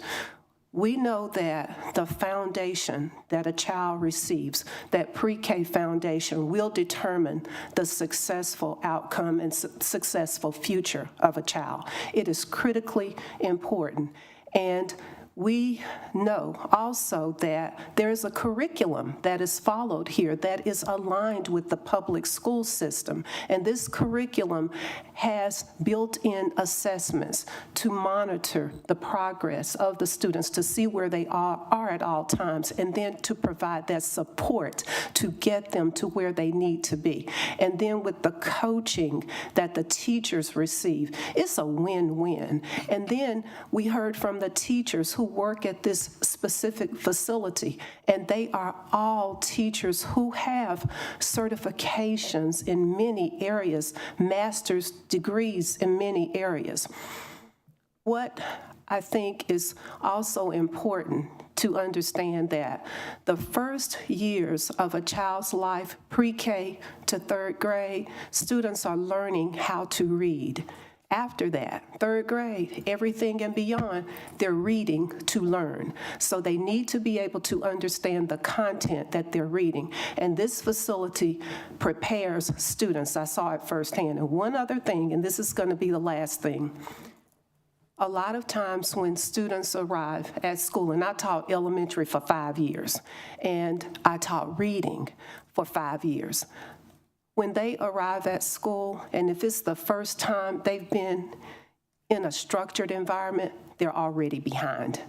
We know that the foundation that a child receives, that pre-K foundation, will determine the successful outcome and successful future of a child. It is critically important. And we know also that there is a curriculum that is followed here that is aligned with the public school system. And this curriculum has built-in assessments to monitor the progress of the students, to see where they are at all times, and then to provide that support to get them to where they need to be. And then with the coaching that the teachers receive, it's a win-win. And then we heard from the teachers who work at this specific facility, and they are all teachers who have certifications in many areas, master's degrees in many areas. What I think is also important to understand that the first years of a child's life, pre-K to third grade, students are learning how to read. After that, third grade, everything and beyond, they're reading to learn. So they need to be able to understand the content that they're reading. And this facility prepares students. I saw it firsthand. And one other thing, and this is going to be the last thing. A lot of times when students arrive at school, and I taught elementary for 5 years, and I taught reading for 5 years. When they arrive at school, and if it's the first time they've been in a structured environment, they're already behind.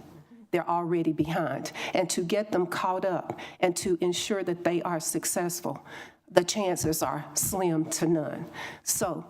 They're already behind. And to get them caught up and to ensure that they are successful, the chances are slim to none. So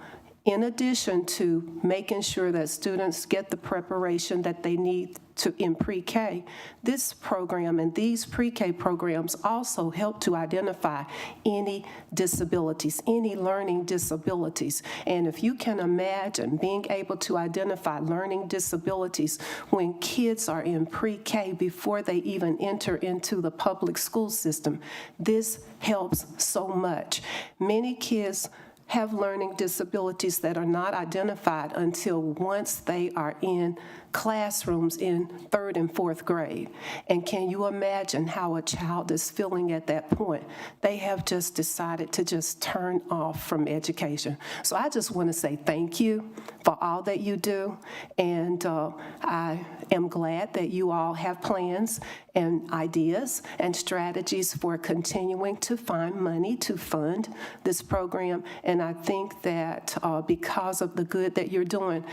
in addition to making sure that students get the preparation that they need in pre-K, this program and these pre-K programs also help to identify any disabilities, any learning disabilities. And if you can imagine being able to identify learning disabilities when kids are in pre-K before they even enter into the public school system, this helps so much. Many kids have learning disabilities that are not identified until once they are in classrooms in 3rd and 4th grade. And can you imagine how a child is feeling at that point? They have just decided to just turn off from education. So I just want to say thank you for all that you do. And I am glad that you all have plans and ideas and strategies for continuing to find money to fund this program. And I think that because of the good that you're doing,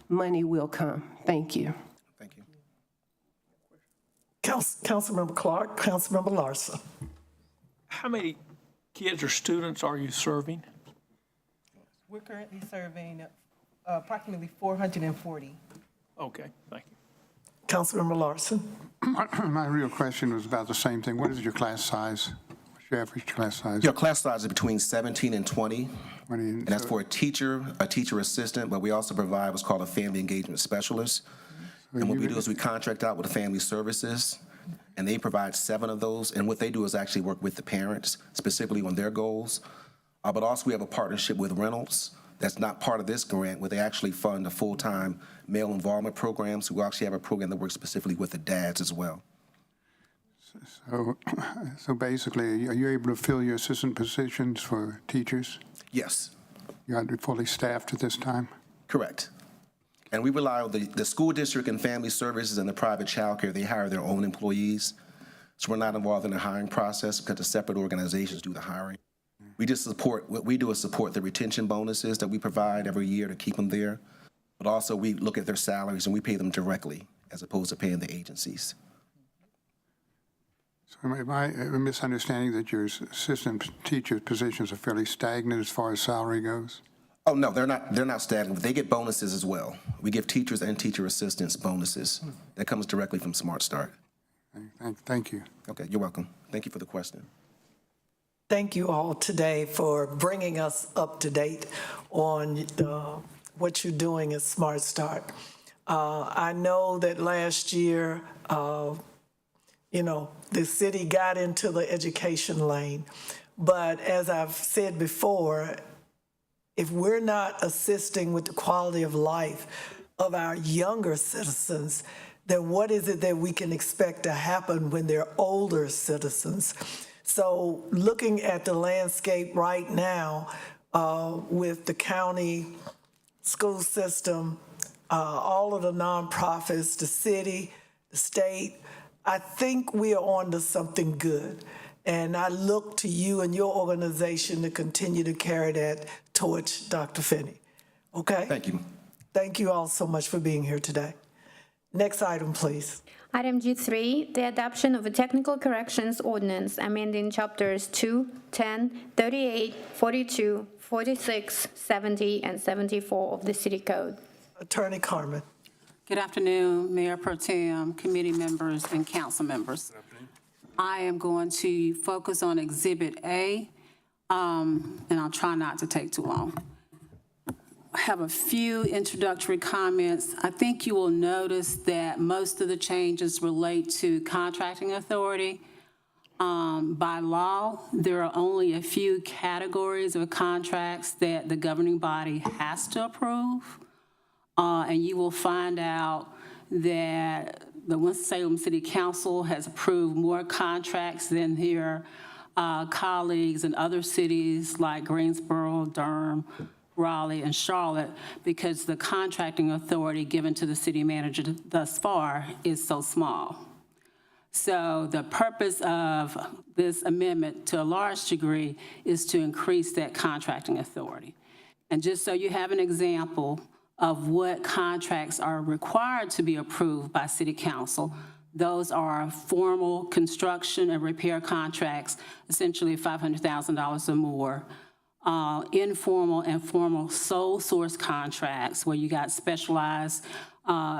money will come. Thank you. Thank you. Councilmember Clark, Councilmember Larson. How many kids or students are you serving? We're currently serving approximately 440. Okay, thank you. Councilmember Larson. My real question was about the same thing. What is your class size? What's your average class size? Your class size is between 17 and 20, and that's for a teacher assistant, but we also provide what's called a family engagement specialist. And what we do is we contract out with family services, and they provide 7 of those. And what they do is actually work with the parents, specifically on their goals. But also we have a partnership with Reynolds that's not part of this grant, where they actually fund a full-time male involvement program. So we actually have a program that works specifically with the dads as well. So basically, are you able to fill your assistant positions for teachers? Yes. You are fully staffed at this time? Correct. And we rely on the school district and family services and the private child care. They hire their own employees. So we're not involved in the hiring process because the separate organizations do the hiring. We just support, what we do is support the retention bonuses that we provide every year to keep them there. But also we look at their salaries and we pay them directly as opposed to paying the agencies. So am I misunderstanding that your assistant teacher positions are fairly stagnant as far as salary goes? Oh, no, they're not stagnant. They get bonuses as well. We give teachers and teacher assistants bonuses. That comes directly from Smart Start. Thank you. Okay, you're welcome. Thank you for the question. Thank you all today for bringing us up to date on what you're doing at Smart Start. I know that last year, the city got into the education lane, but as I've said before, if we're not assisting with the quality of life of our younger citizens, then what is it that we can expect to happen when they're older citizens? So looking at the landscape right now with the county school system, all of the nonprofits, the city, the state, I think we are on to something good. And I look to you and your organization to continue to carry that torch, Dr. Finney. Okay? Thank you. Thank you all so much for being here today. Next item, please. Item G3, the adoption of a technical corrections ordinance amending chapters 2, 10, 38, 42, 46, 70, and 74 of the City Code. Attorney Carmen. Good afternoon, Mayor Pro Tem, committee members, and council members. I am going to focus on Exhibit A, and I'll try not to take too long. I have a few introductory comments. I think you will notice that most of the changes relate to contracting authority. By law, there are only a few categories of contracts that the governing body has to approve. And you will find out that the Winston-Salem City Council has approved more contracts than their colleagues in other cities like Greensboro, Durham, Raleigh, and Charlotte, because the contracting authority given to the city manager thus far is so small. So the purpose of this amendment to a large degree is to increase that contracting authority. And just so you have an example of what contracts are required to be approved by City Council, those are formal construction and repair contracts, essentially $500,000 or more. Informal and formal sole source contracts where you got specialized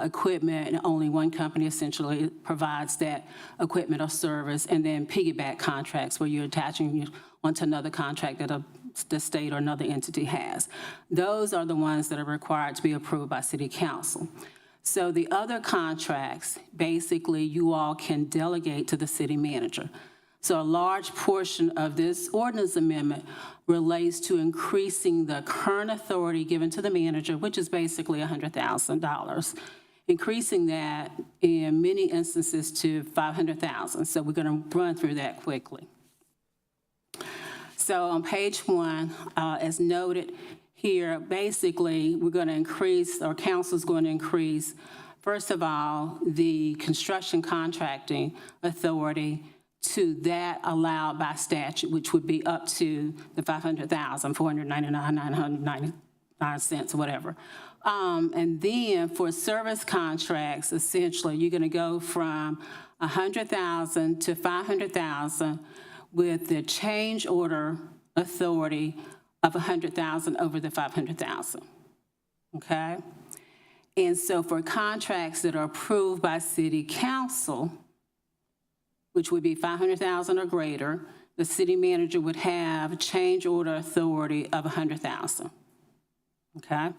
equipment and only one company essentially provides that equipment or service, and then piggyback contracts where you're attaching onto another contract that the state or another entity has. Those are the ones that are required to be approved by City Council. So the other contracts, basically you all can delegate to the city manager. So a large portion of this ordinance amendment relates to increasing the current authority given to the manager, which is basically $100,000. increasing that in many instances to $500,000. So we're going to run through that quickly. So on page 1, as noted here, basically, we're going to increase, or council's going to increase, first of all, the construction contracting authority to that allowed by statute, which would be up to the $500,000, $499,999, whatever. And then for service contracts, essentially, you're going to go from $100,000 to $500,000 with the change order authority of $100,000 over the $500,000, okay? And so for contracts that are approved by city council, which would be $500,000 or greater, the city manager would have change order authority of $100,000, okay?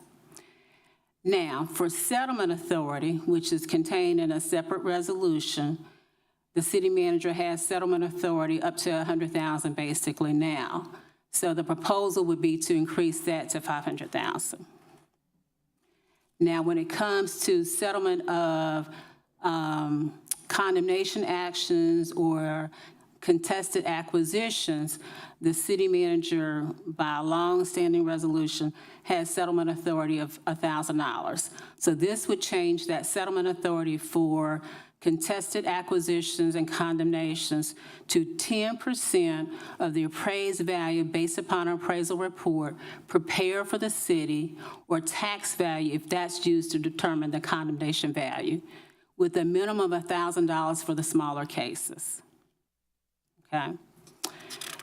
Now, for settlement authority, which is contained in a separate resolution, the city manager has settlement authority up to $100,000 basically now. So the proposal would be to increase that to $500,000. Now, when it comes to settlement of condemnation actions or contested acquisitions, the city manager, by a long-standing resolution, has settlement authority of $1,000. So this would change that settlement authority for contested acquisitions and condemnations to 10% of the appraised value based upon an appraisal report prepared for the city, or tax value if that's used to determine the condemnation value, with a minimum of $1,000 for the smaller cases, okay?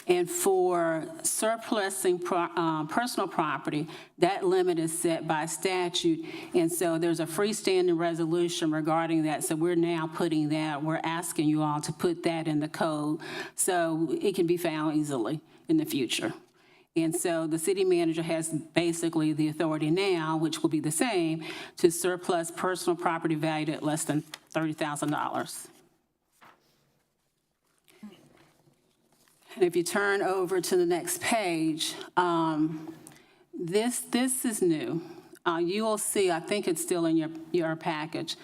And for surplusing personal property, that limit is set by statute. And so there's a freestanding resolution regarding that. So we're now putting that, we're asking you all to put that in the code so it can be found easily in the future. And so the city manager has basically the authority now, which will be the same, to surplus personal property valued at less than $30,000. And if you turn over to the next page, this is new. You will see, I think it's still in your package,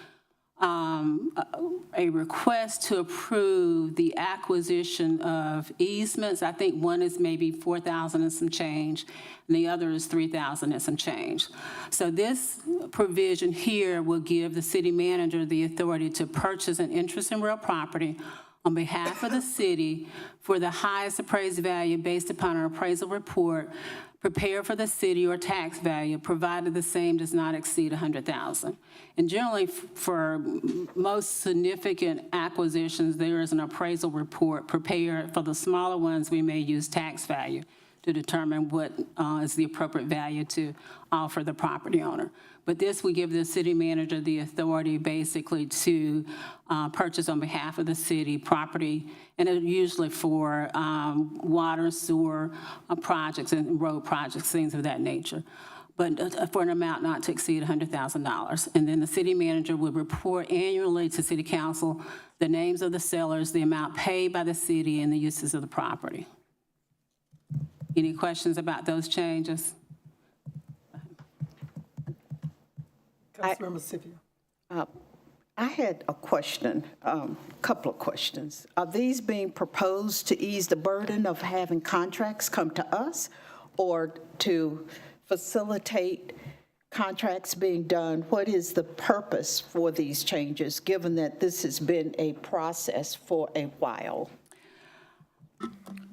a request to approve the acquisition of easements. I think one is maybe $4,000 and some change, and the other is $3,000 and some change. So this provision here will give the city manager the authority to purchase an interest in real property on behalf of the city for the highest appraised value based upon an appraisal report prepared for the city or tax value, provided the same does not exceed $100,000. And generally, for most significant acquisitions, there is an appraisal report prepared. For the smaller ones, we may use tax value to determine what is the appropriate value to offer the property owner. But this would give the city manager the authority basically to purchase on behalf of the city property, and usually for water, sewer projects and road projects, things of that nature, but for an amount not to exceed $100,000. And then the city manager would report annually to city council the names of the sellers, the amount paid by the city, and the uses of the property. Any questions about those changes? Councilmember Scipio. I had a question, couple of questions. Are these being proposed to ease the burden of having contracts come to us, or to facilitate contracts being done? What is the purpose for these changes, given that this has been a process for a while?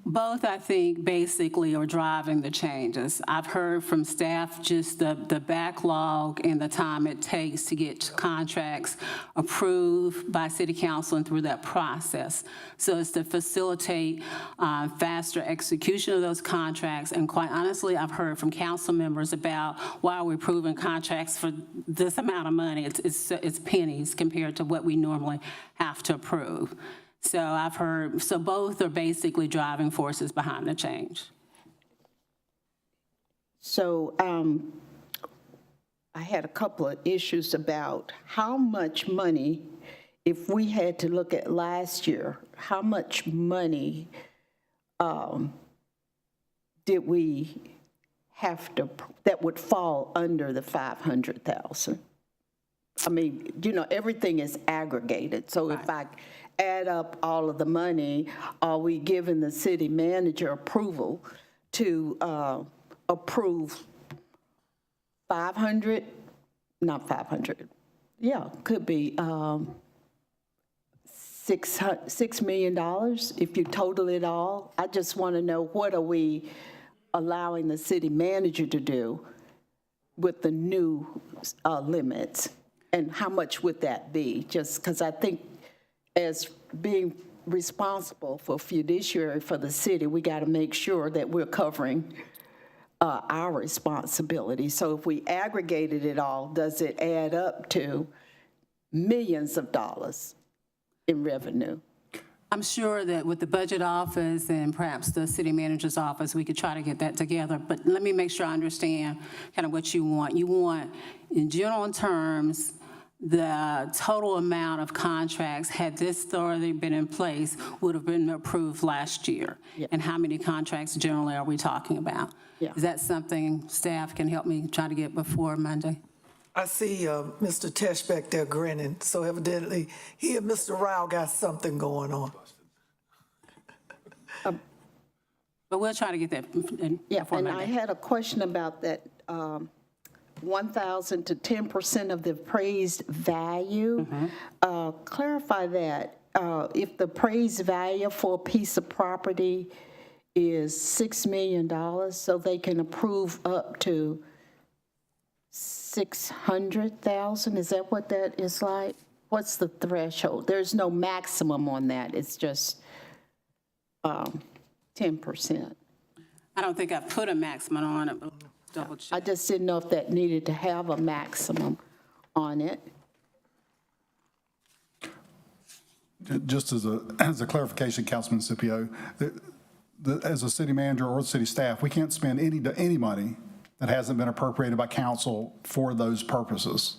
Both, I think, basically are driving the changes. I've heard from staff just the backlog and the time it takes to get contracts approved by city council and through that process. So it's to facilitate faster execution of those contracts. And quite honestly, I've heard from council members about why we're approving contracts for this amount of money. It's pennies compared to what we normally have to approve. So I've heard, so both are basically driving forces behind the change. So I had a couple of issues about how much money, if we had to look at last year, how much money did we have to, that would fall under the $500,000? I mean, you know, everything is aggregated. So if I add up all of the money, are we giving the city manager approval to approve 500, not 500, yeah, could be $6 million if you total it all? I just want to know, what are we allowing the city manager to do with the new limits? And how much would that be? Just because I think as being responsible for fiduciary for the city, we got to make sure that we're covering our responsibility. So if we aggregated it all, does it add up to millions of dollars in revenue? I'm sure that with the budget office and perhaps the city manager's office, we could try to get that together. But let me make sure I understand kind of what you want. You want, in general terms, the total amount of contracts, had this already been in place, would have been approved last year. Yeah. And how many contracts generally are we talking about? Yeah. Is that something staff can help me try to get before Monday? I see Mr. Tesh back there grinning, so evidently he and Mr. Rao got something going on. But we'll try to get that before And Monday. I had a question about that 1,000 to 10% of the appraised value. Clarify that. If the appraised value for a piece of property is $6 million, so they can approve up to 600,000, is that what that is like? What's the threshold? There's no maximum on that, it's just 10%. I don't think I put a maximum on it, but double check. I just didn't know if that needed to have a maximum on it. Just as a clarification, Councilman Scipio, as a city manager or city staff, we can't spend any money that hasn't been appropriated by council for those purposes.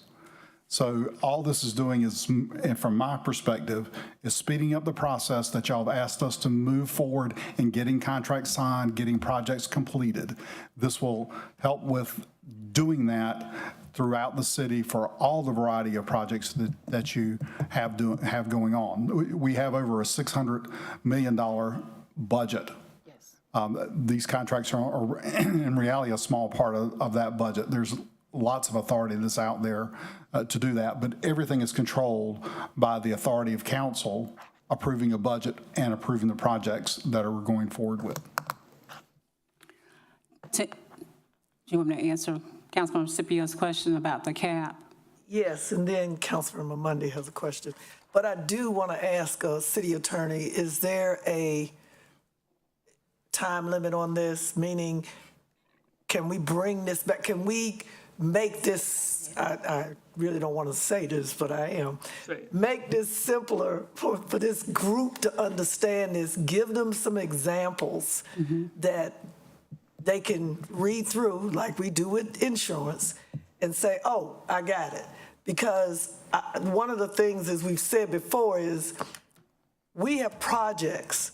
So all this is doing is, and from my perspective, is speeding up the process that y'all have asked us to move forward in getting contracts signed, getting projects completed. This will help with doing that throughout the city for all the variety of projects that you have going on. We have over a $600 million budget. These contracts are in reality a small part of that budget. There's lots of authority that's out there to do that, but everything is controlled by the authority of council approving a budget and approving the projects that are going forward with. Do you want me to answer Councilmember Scipio's question about the cap? Yes, and then Councilmember Monday has a question. But I do want to ask City Attorney, is there a time limit on this? Meaning, can we bring this back? Can we make this, I really don't want to say this, but I am, make this simpler for this group to understand this, give them some examples that they can read through, like we do with insurance, and say, oh, I got it. Because one of the things, as we've said before, is we have projects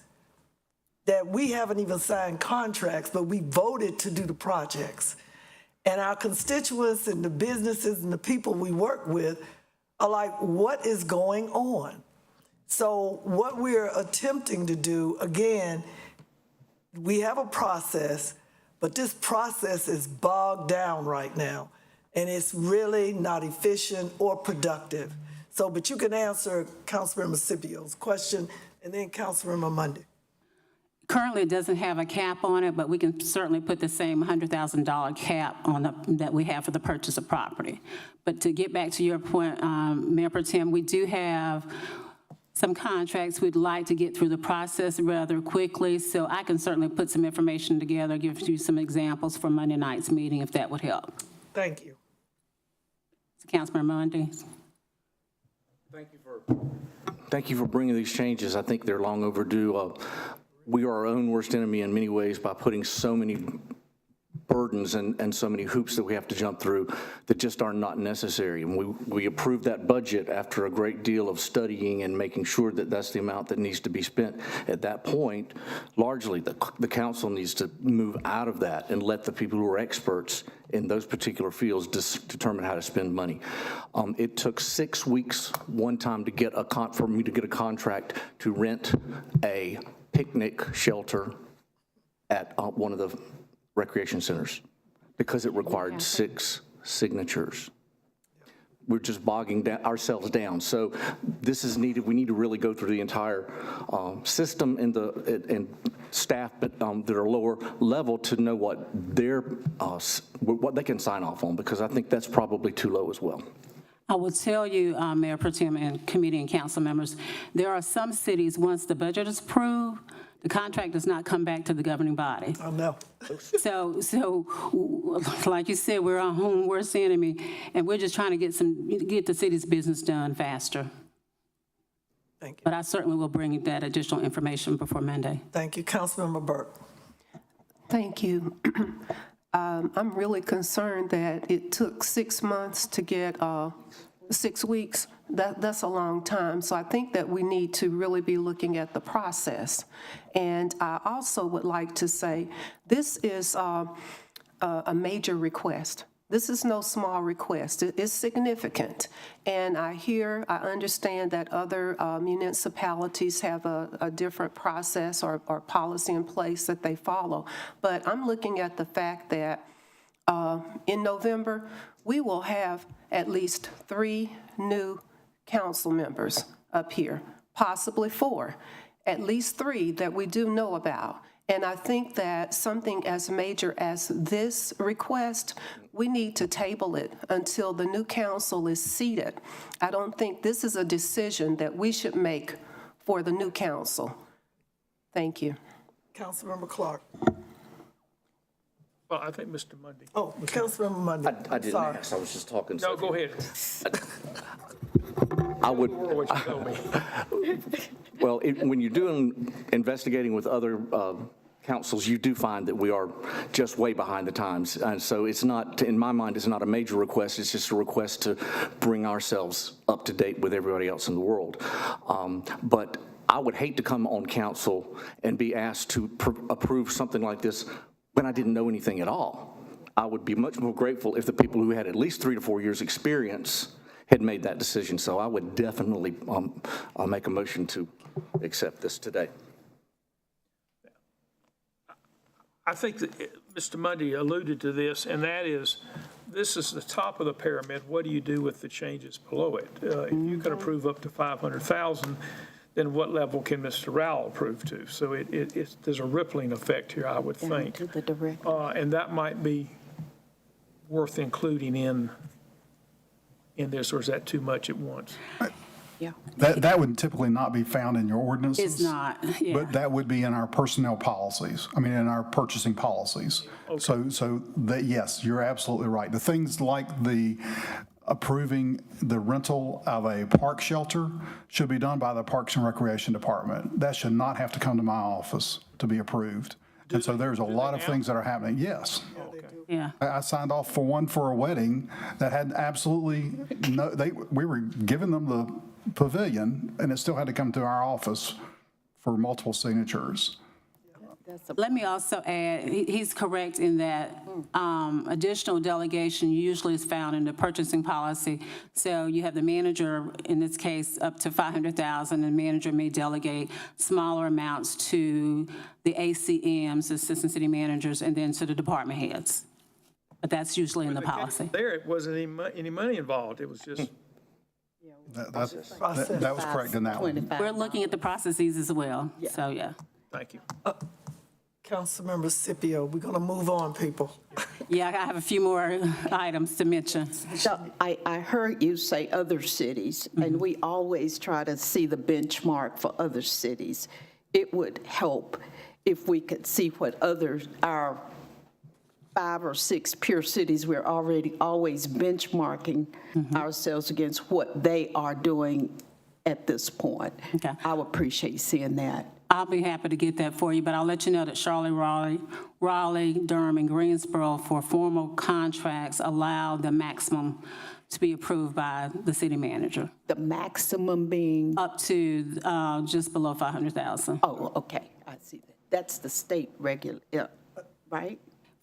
that we haven't even signed contracts, but we voted to do the projects. And our constituents and the businesses and the people we work with are like, what is going on? So what we're attempting to do, again, we have a process, but this process is bogged down right now, and it's really not efficient or productive. So, but you can answer Councilmember Scipio's question, and then Councilmember Monday. Currently, it doesn't have a cap on it, but we can certainly put the same $100,000 cap on that we have for the purchase of property. But to get back to your point, Mayor Pro Tem, we do have some contracts we'd like to get through the process rather quickly, so I can certainly put some information together, give you some examples for Monday night's meeting, if that would help. Thank you. Councilmember Monday. Thank you for bringing these changes. I think they're long overdue. We are our own worst enemy in many ways by putting so many burdens burdens and so many hoops that we have to jump through that just are not necessary. And we approved that budget after a great deal of studying and making sure that that's the amount that needs to be spent. At that point, largely the council needs to move out of that and let the people who are experts in those particular fields determine how to spend money. It took 6 weeks one time to get for me to get a contract to rent a picnic shelter at one of the recreation centers because it required 6 signatures. We're just bogging ourselves down. So this is needed. We need to really go through the entire system and staff that are lower level to know what they can sign off on, because I think that's probably too low as well. I will tell you, Mayor Pro Tem and committee and council members, there are some cities, once the budget is approved, the contract does not come back to the governing body. I know. So like you said, we're our own worst enemy, and we're just trying to get the city's business done faster. Thank you. But I certainly will bring that additional information before Monday. Thank you. Councilmember Burke. Thank you. I'm really concerned that it took 6 months to get 6 weeks. That's a long time. So I think that we need to really be looking at the process. And I also would like to say this is a major request. This is no small request. It's significant. And I understand that other municipalities have a different process or policy in place that they follow. But I'm looking at the fact that in November, we will have at least 3 new council members up here, possibly 4, at least 3 that we do know about. And I think that something as major as this request, we need to table it until the new council is seated. I don't think this is a decision that we should make for the new council. Thank you. Councilmember Clark. Well, I think Mr. Mundy. Oh, Councilmember Mundy. I didn't Sorry. ask. I was just talking. No, go ahead. I would. What you told me. Well, when you're doing investigating with other councils, you do find that we are just way behind the times. And so it's not, in my mind, it's not a major request. It's just a request to bring ourselves up to date with everybody else in the world. But I would hate to come on council and be asked to approve something like this when I didn't know anything at all. I would be much more grateful if the people who had at least 3 to 4 years experience had made that decision. So I would definitely make a motion to accept this today. I think that Mr. Mundy alluded to this, and that is, this is the top of the pyramid. What do you do with the changes below it? If you can approve up to 500,000, then what level can Mr. Rowell approve to? So there's a rippling effect here, I would think. To the director. And that might be worth including in this, or is that too much at once? Yeah. That would typically not be found in your ordinances. It's not, yeah. But that would be in our personnel policies, in our purchasing policies. Okay. So that, yes, you're absolutely right. The things like the approving the rental of a park shelter should be done by the Parks and Recreation Department. That should not have to come to my office to be approved. And so there's a lot of things that are happening. Yes. Yeah. I signed off for one for a wedding that had absolutely we were giving them the pavilion, and it still had to come to our office for multiple signatures. Let me also add, he's correct in that additional delegation usually is found in the purchasing policy. So you have the manager, in this case, up to 500,000, and the manager may delegate smaller amounts to the ACMs, assistant city managers, and then to the department heads. But that's usually in the policy. There, it wasn't any money involved. It was just. That was correct in that one. We're looking at the processes as well, so yeah. Thank you. Councilmember Scipio, we're going to move on, people. Yeah, I have a few more items to mention. So I heard you say other cities, and we always try to see the benchmark for other cities. It would help if we could see what our 5 or 6 peer cities, we're always benchmarking ourselves against what they are doing at this point. Okay. I would appreciate seeing that. I'll be happy to get that for you, but I'll let you know that Raleigh, Durham, and Greensboro for formal contracts allow the maximum to be approved by the city manager. The maximum being? Up to just below 500,000. Oh, okay, I see that. That's the state right?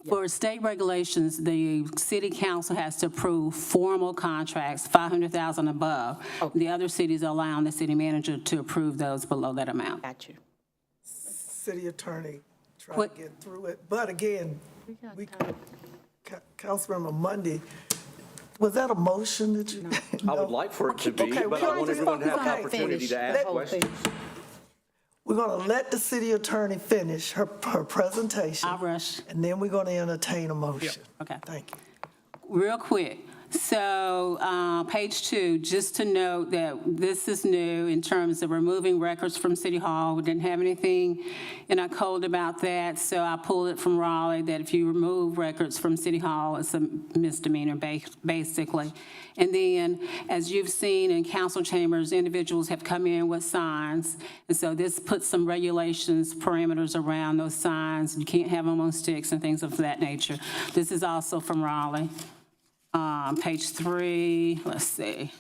For state regulations, the city council has to approve formal contracts, 500,000 above. The other cities are allowing the city manager to approve those below that amount. Got you. City attorney trying to get through it. But again, Councilmember Mundy, was that a motion that you? I would like for it to be, but I want everyone to have an opportunity to ask questions. We're going to let the city attorney finish her presentation. I'll rush. And then we're going to entertain a motion. Okay. Thank you. Real quick. So page 2, just to note that this is new in terms of removing records from City Hall. We didn't have anything in our code about that, so I pulled it from Raleigh that if you remove records from City Hall, it's a misdemeanor basically. And then, as you've seen in council chambers, individuals have come in with signs, and so this puts some regulations, parameters around those signs. You can't have them on sticks and things of that nature. This is also from Raleigh. Page 3, let's see.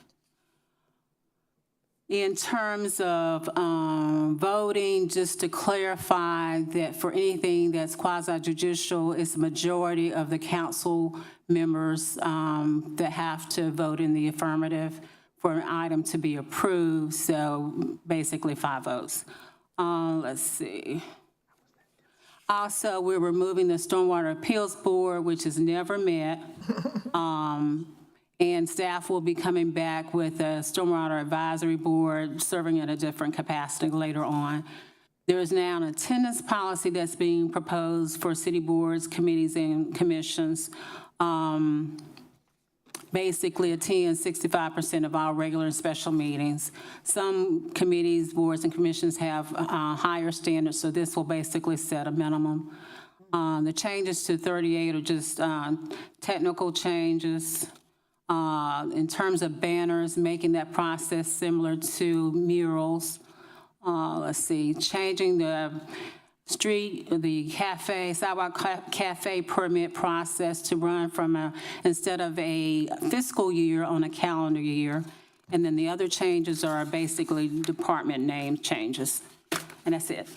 In terms of voting, just to clarify that for anything that's quasi-judicial, it's the majority of the council members that have to vote in the affirmative for an item to be approved, so basically 5 votes. Let's see. Also, we're removing the Stormwater Appeals Board, which has never met. And staff will be coming back with a Stormwater Advisory Board, serving in a different capacity later on. There is now an attendance policy that's being proposed for city boards, committees, and commissions. Basically attend 65% of all regular and special meetings. Some committees, boards, and commissions have higher standards, so this will basically set a minimum. The changes to 38 are just technical changes. In terms of banners, making that process similar to murals. Let's see, changing the cafe, sidewalk cafe permit process to run from instead of a fiscal year on a calendar year. And then the other changes are basically department name changes. And that's it.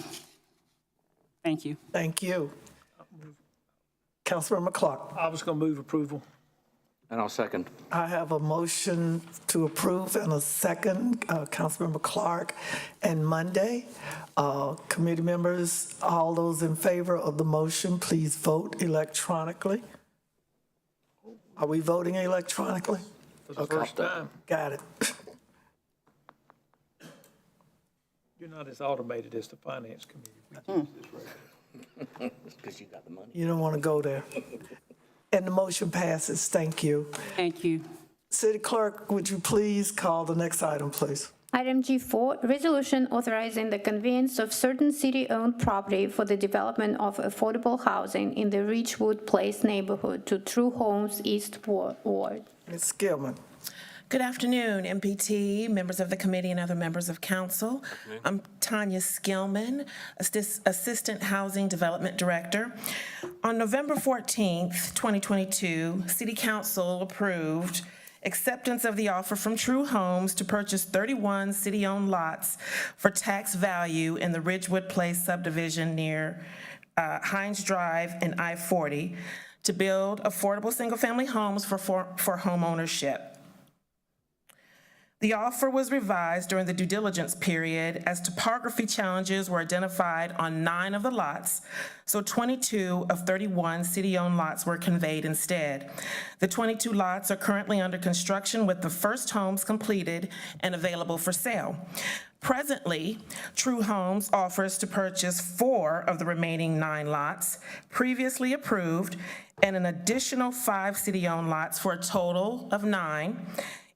Thank you. Thank you. Councilmember Clark. I was going to move approval. And I'll second. I have a motion to approve and a second, Councilmember Clark and Monday. Committee members, all those in favor of the motion, please vote electronically. Are we voting electronically? For the first time. Got it. You're not as automated as the Finance Committee. Because you got the money. You don't want to go there. And the motion passes. Thank you. Thank you. City Clerk, would you please call the next item, please? Item G4, resolution authorizing the conveyance of certain city-owned property for the development of affordable housing in the Ridgewood Place neighborhood to True Homes East Ward. Ms. Gilman. Good afternoon, MPT, members of the committee, and other members of council. I'm Tanya Skillman, Assistant Housing Development Director. On November 14th, 2022, City Council approved acceptance of the offer from True Homes to purchase 31 city-owned lots for tax value in the Ridgewood Place subdivision near Hines Drive and I-40 to build affordable single-family homes for home ownership. The offer was revised during the due diligence period as topography challenges were identified on 9 of the lots, so 22 of 31 city-owned lots were conveyed instead. The 22 lots are currently under construction with the first homes completed and available for sale. Presently, True Homes offers to purchase 4 of the remaining 9 lots, previously approved, and an additional 5 city-owned lots for a total of 9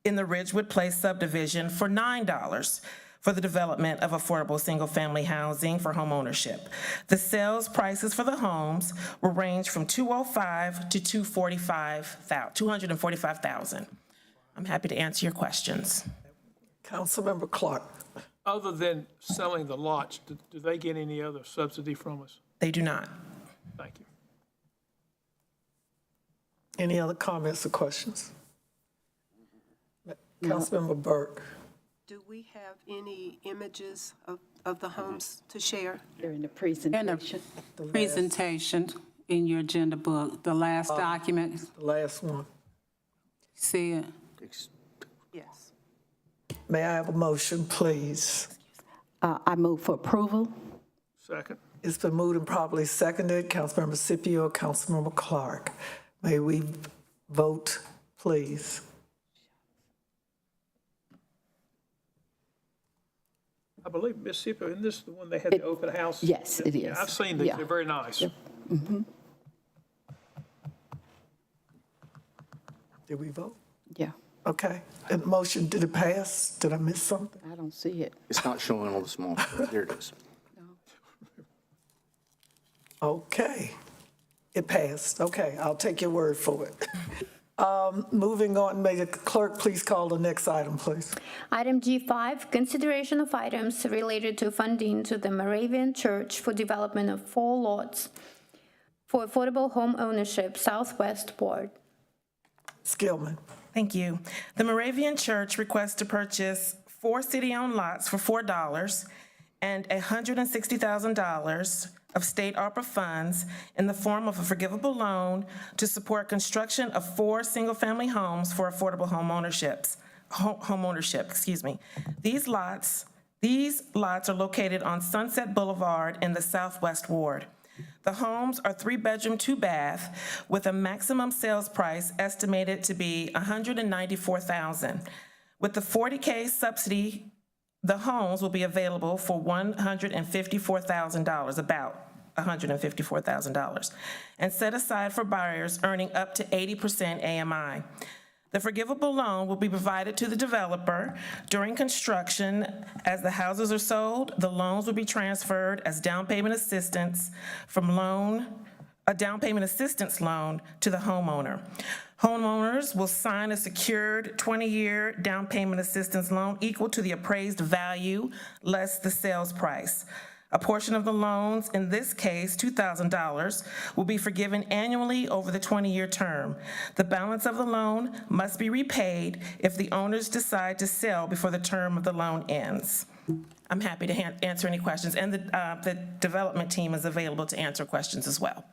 in the Ridgewood Place subdivision for $9 for the development of affordable single-family housing for home ownership. The sales prices for the homes will range from $205,000 to $245,000. I'm happy to answer your questions. Councilmember Clark. Other than selling the lots, do they get any other subsidy from us? They do not. Thank you. Any other comments or questions? Councilmember Burke. Do we have any images of the homes to share? During the In presentation. the presentation in your agenda book, the last document, The last one. see it? Yes. May I have a motion, please? I move for approval. Second. It's been moved and properly seconded. Councilmember Scipio, Councilmember Clark. May we vote, please? I believe Mississippi, isn't this the one they had the open house? Yes, it Yeah, is. I've seen these, Yeah. they're very nice. Did we vote? Yeah, Okay. And the motion, did it pass? Did I miss something? I don't see it. It's not showing on the small screen. There it is. Okay. It passed. Okay, I'll take your word for it. Moving on, may the clerk please call the next item, please. Item G5, consideration of items related to funding to the Moravian Church for development of 4 lots for affordable home ownership, Southwest Ward. Skillman. Thank you. The Moravian Church requests to purchase 4 city-owned lots for $4 and $160,000 of state ARPA funds in the form of a forgivable loan to support construction of 4 single-family homes for affordable home ownership. These lots are located on Sunset Boulevard in the Southwest Ward. The homes are 3-bedroom, 2-bath, with a maximum sales price estimated to be $194,000. With the $40K subsidy, the homes will be available for $154,000, about $154,000, and set aside for buyers earning up to 80% AMI. The forgivable loan will be provided to the developer during construction. As the houses are sold, the loans will be transferred as down payment assistance a down payment assistance loan to the homeowner. Homeowners will sign a secured 20-year down payment assistance loan equal to the appraised value less the sales price. A portion of the loans, in this case $2,000, will be forgiven annually over the 20-year term. The balance of the loan must be repaid if the owners decide to sell before the term of the loan ends. I'm happy to answer any questions, and the development team is available to answer questions as well.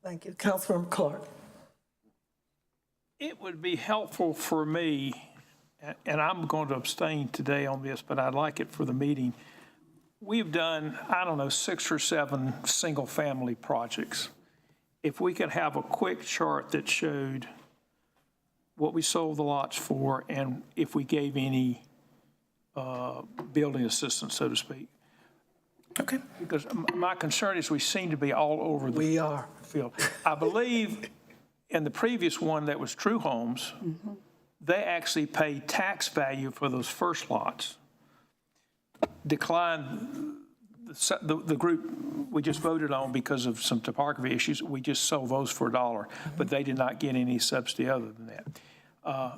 Thank you. Councilmember Clark. It would be helpful for me, and I'm going to abstain today on this, but I'd like it for the meeting. We've done, 6 or 7 single-family projects. If we could have a quick chart that showed what we sold the lots for and if we gave any building assistance, so to speak. Okay. Because my concern is we seem to be all over the field. I believe in the previous one that was True Homes, they actually paid tax value for those first lots. Declined the group we just voted on because of some topography issues. We just sold those for $1, but they did not get any subsidy other than that.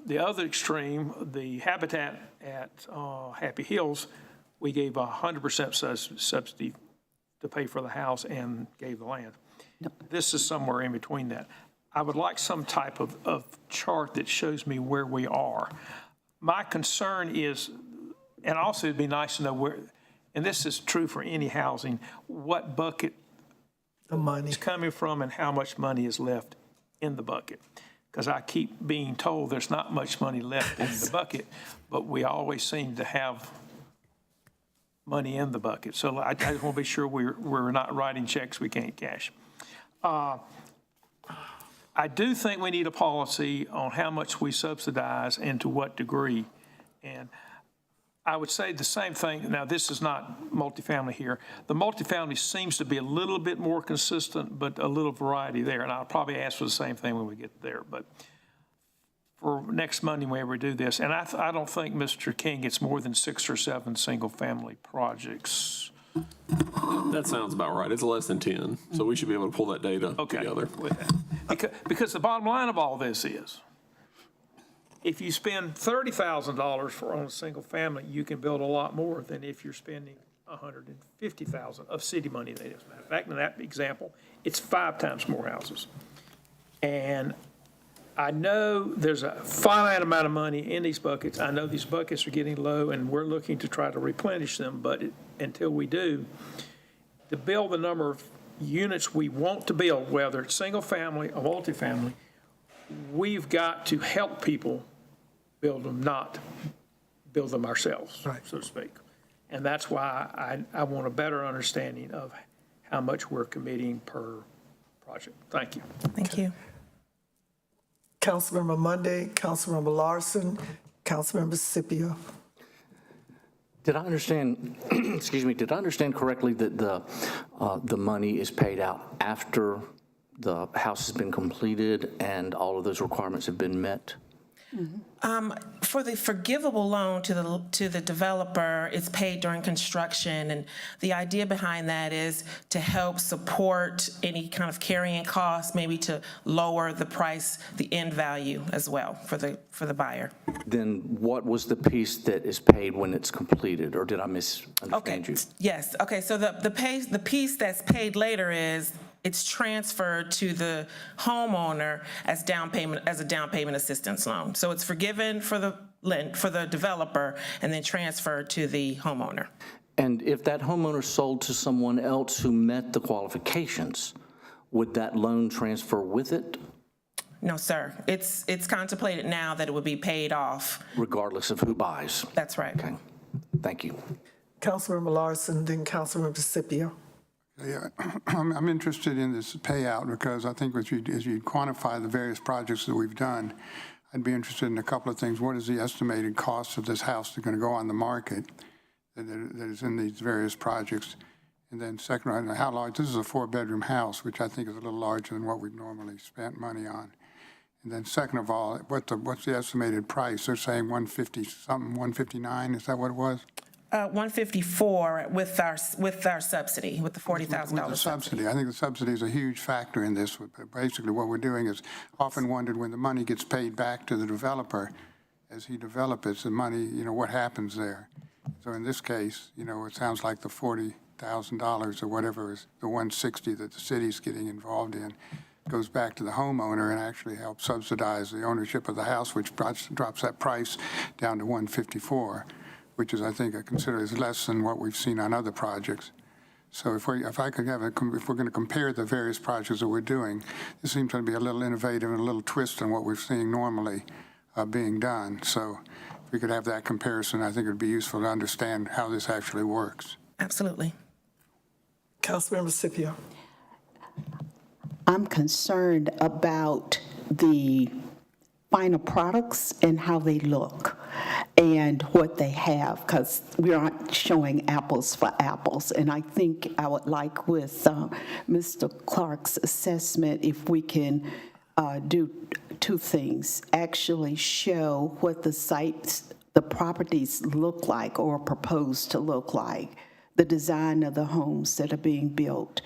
The other extreme, the Habitat at Happy Hills, we gave 100% subsidy to pay for the house and gave the land. This is somewhere in between that. I would like some type of chart that shows me where we are. My concern is, and also it'd be nice to know where, and this is true for any housing, what bucket The money is coming from and how much money is left in the bucket. Because I keep being told there's not much money left in the bucket, but we always seem to have money in the bucket. So I just want to be sure we're not writing checks we can't cash. I do think we need a policy on how much we subsidize and to what degree. And I would say the same thing. Now, this is not multifamily here. The multifamily seems to be a little bit more consistent, but a little variety there. And I'll probably ask for the same thing when we get there. But for next Monday, when we do this, and I don't think Mr. King gets more than 6 or 7 single-family projects. That sounds about right. It's less than 10, so we should be able to pull that data together. Because the bottom line of all this is, if you spend $30,000 for on a single family, you can build a lot more than if you're spending $150,000 of city money. That is, back in that example, it's 5 times more houses. And I know there's a finite amount of money in these buckets. I know these buckets are getting low, and we're looking to try to replenish them. But until we do, to build the number of units we want to build, whether it's single family or multifamily, we've got to help people build them, not build them ourselves, so to speak. And that's why I want a better understanding of how much we're committing per project. Thank you. Thank you. Councilmember Monday, Councilmember Larson, Councilmember Scipio. Did I understand, excuse me, did I understand correctly that the money is paid out after the house has been completed and all of those requirements have been met? For the forgivable loan to the developer, it's paid during construction, and the idea behind that is to help support any kind of carrying costs, maybe to lower the price, the end value as well for the buyer. Then what was the piece that is paid when it's completed, or did I misunderstand you? Yes. Okay. So the piece that's paid later is it's transferred to the homeowner as a down payment assistance loan. So it's forgiven for the developer and then transferred to the homeowner. And if that homeowner sold to someone else who met the qualifications, would that loan transfer with it? No, sir. It's contemplated now that it would be paid off. Regardless of who buys? That's right. Okay. Thank you. Councilmember Larson, then Councilmember Scipio. Yeah, I'm interested in this payout because I think as you quantify the various projects that we've done, I'd be interested in a couple of things. What is the estimated cost of this house that's going to go on the market that is in these various projects? And then second, how large, this is a 4-bedroom house, which I think is a little larger than what we've normally spent money on. And then second of all, what's the estimated price? They're saying 150 something, 159, is that what it was? 154 with our subsidy, with the $40,000 With the subsidy. I think the subsidy is a huge factor in this. Basically, what we're doing is often wondered when the money gets paid back to the developer, as he develops the money, what happens there. So in this case, it sounds like the $40,000 or whatever is the 160 that the city's getting involved in goes back to the homeowner and actually helps subsidize the ownership of the house, which drops that price down to 154. Which is, I think, I consider is less than what we've seen on other projects. So if we're going to compare the various projects that we're doing, this seems to be a little innovative and a little twist on what we're seeing normally being done. So if we could have that comparison, I think it would be useful to understand how this actually works. Absolutely. Councilmember Scipio. I'm concerned about the final products and how they look and what they have, because we aren't showing apples for apples. And I think I would like with Mr. Clark's assessment, if we can do 2 things, actually show what the properties look like or proposed to look like, the design of the homes that are being built,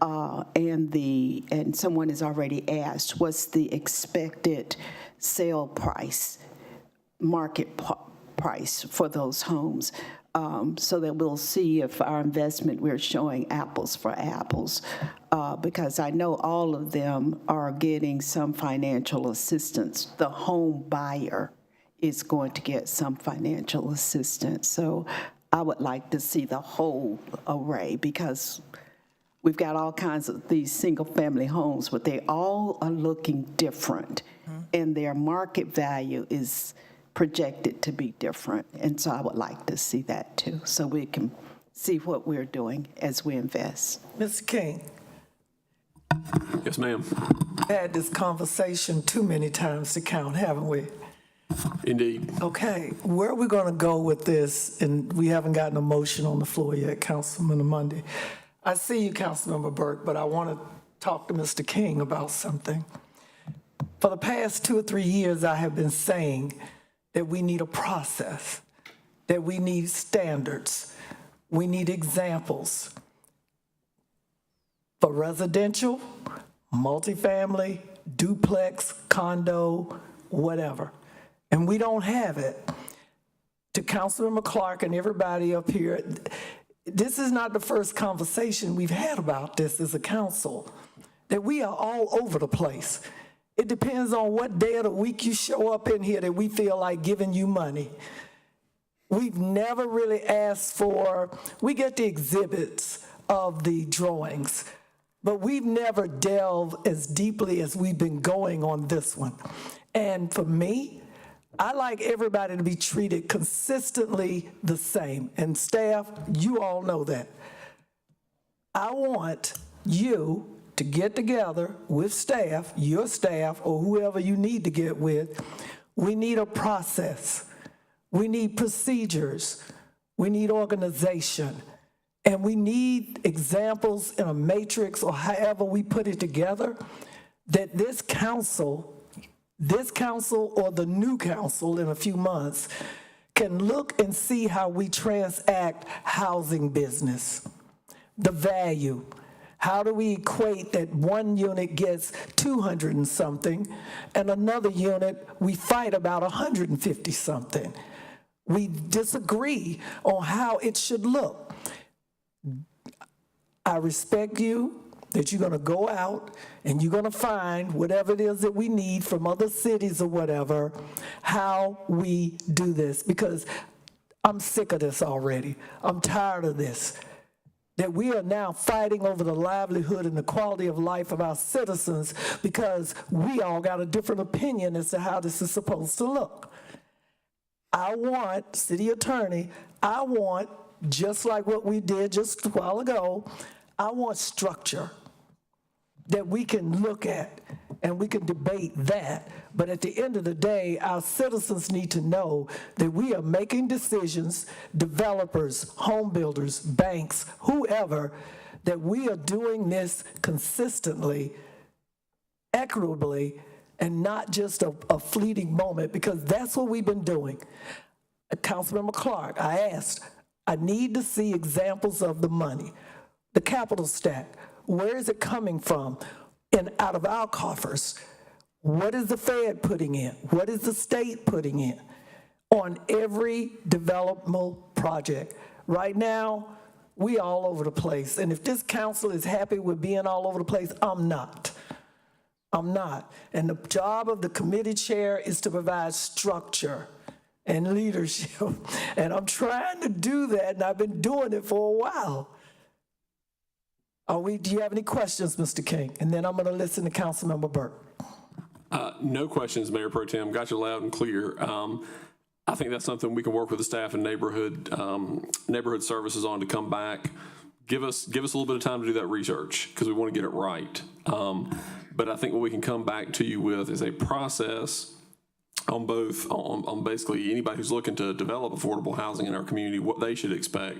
and someone has already asked, what's the expected sale price, market price for those homes, so that we'll see if our investment, we're showing apples for apples, because I know all of them are getting some financial assistance. The home buyer is going to get some financial assistance. So I would like to see the whole array, because we've got all kinds of these single-family homes, but they all are looking different, and their market value is projected to be different. And so I would like to see that too, so we can see what we're doing as we invest. Mr. King. Yes, ma'am. We've had this conversation too many times to count, haven't we? Indeed. Okay, where are we going to go with this? And we haven't gotten a motion on the floor yet, Councilman Monday. I see you, Councilmember Burke, but I want to talk to Mr. King about something. For the past 2 or 3 years, I have been saying that we need a process, that we need standards, we need examples for residential, multifamily, duplex, condo, whatever. and we don't have it. To Councilmember Clark and everybody up here, this is not the first conversation we've had about this as a council, that we are all over the place. It depends on what day of the week you show up in here that we feel like giving you money. We've never really asked for, we get the exhibits of the drawings, but we've never delved as deeply as we've been going on this one. And for me, I like everybody to be treated consistently the same. And staff, you all know that. I want you to get together with staff, your staff, or whoever you need to get with. We need a process. We need procedures. We need organization. And we need examples in a matrix or however we put it together that this council or the new council in a few months can look and see how we transact housing business, the value. How do we equate that one unit gets 200 and something and another unit we fight about 150 something? We disagree on how it should look. I respect you that you're gonna go out and you're gonna find whatever it is that we need from other cities or whatever, how we do this, because I'm sick of this already. I'm tired of this. That we are now fighting over the livelihood and the quality of life of our citizens because we all got a different opinion as to how this is supposed to look. I want, city attorney, I want, just like what we did just a while ago, I want structure that we can look at and we can debate that. But at the end of the day, our citizens need to know that we are making decisions, developers, home builders, banks, whoever, that we are doing this consistently, equitably, and not just a fleeting moment, because that's what we've been doing. Councilmember Clark, I asked, I need to see examples of the money, the capital stack. Where is it coming from and out of our coffers? What is the Fed putting in? What is the state putting in on every developmental project? Right now, we all over the place. And if this council is happy with being all over the place, I'm not. I'm not. And the job of the committee chair is to provide structure and leadership. And I'm trying to do that, and I've been doing it for a while. Do you have any questions, Mr. King? And then I'm going to listen to Councilmember Burke. No questions, Mayor Pro Tem. Got you loud and clear. I think that's something we can work with the staff and neighborhood services on to come back. Give us a little bit of time to do that research because we want to get it right. But I think what we can come back to you with is a process on both, on basically anybody who's looking to develop affordable housing in our community, what they should expect,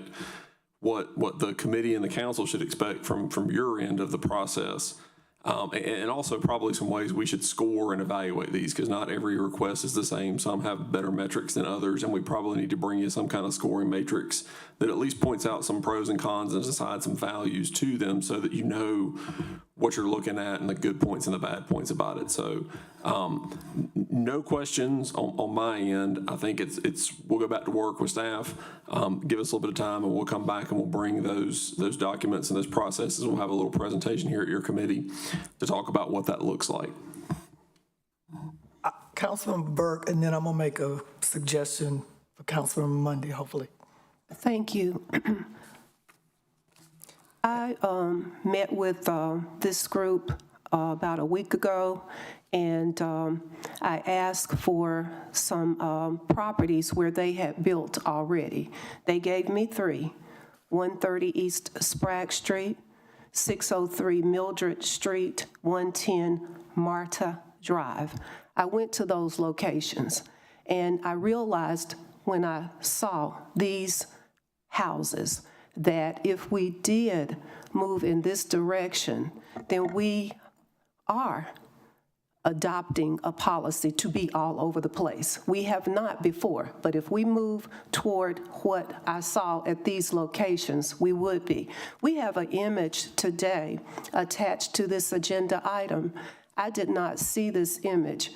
what the committee and the council should expect from your end of the process. And also probably some ways we should score and evaluate these, because not every request is the same. Some have better metrics than others, and we probably need to bring you some kind of scoring matrix that at least points out some pros and cons and assigns some values to them so that you know what you're looking at and the good points and the bad points about it. So no questions on my end. I think we'll go back to work with staff, give us a little bit of time, and we'll come back and we'll bring those documents and those processes. We'll have a little presentation here at your committee to talk about what that looks like. Councilman Burke, and then I'm gonna make a suggestion for Councilman Monday, hopefully. Thank you. I met with this group about a week ago, and I asked for some properties where they had built already. They gave me 3, 130 East Sprague Street, 603 Mildred Street, 110 Marta Drive. I went to those locations, and I realized when I saw these houses that if we did move in this direction, then we are adopting a policy to be all over the place. We have not before, but if we move toward what I saw at these locations, we would be. We have an image today attached to this agenda item. I did not see this image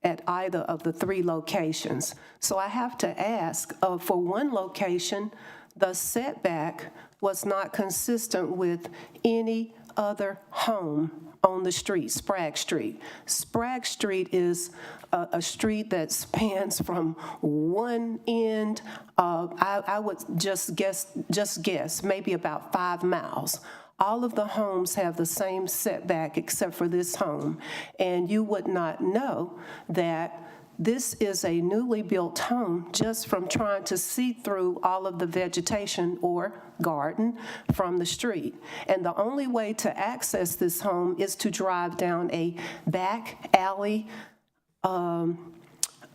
at either of the 3 locations. So I have to ask, for one location, the setback was not consistent with any other home on the street, Sprague Street. Sprague Street is a street that spans from one end, I would just guess, maybe about 5 miles. All of the homes have the same setback except for this home. And you would not know that this is a newly built home just from trying to see through all of the vegetation or garden from the street. And the only way to access this home is to drive down a back alley,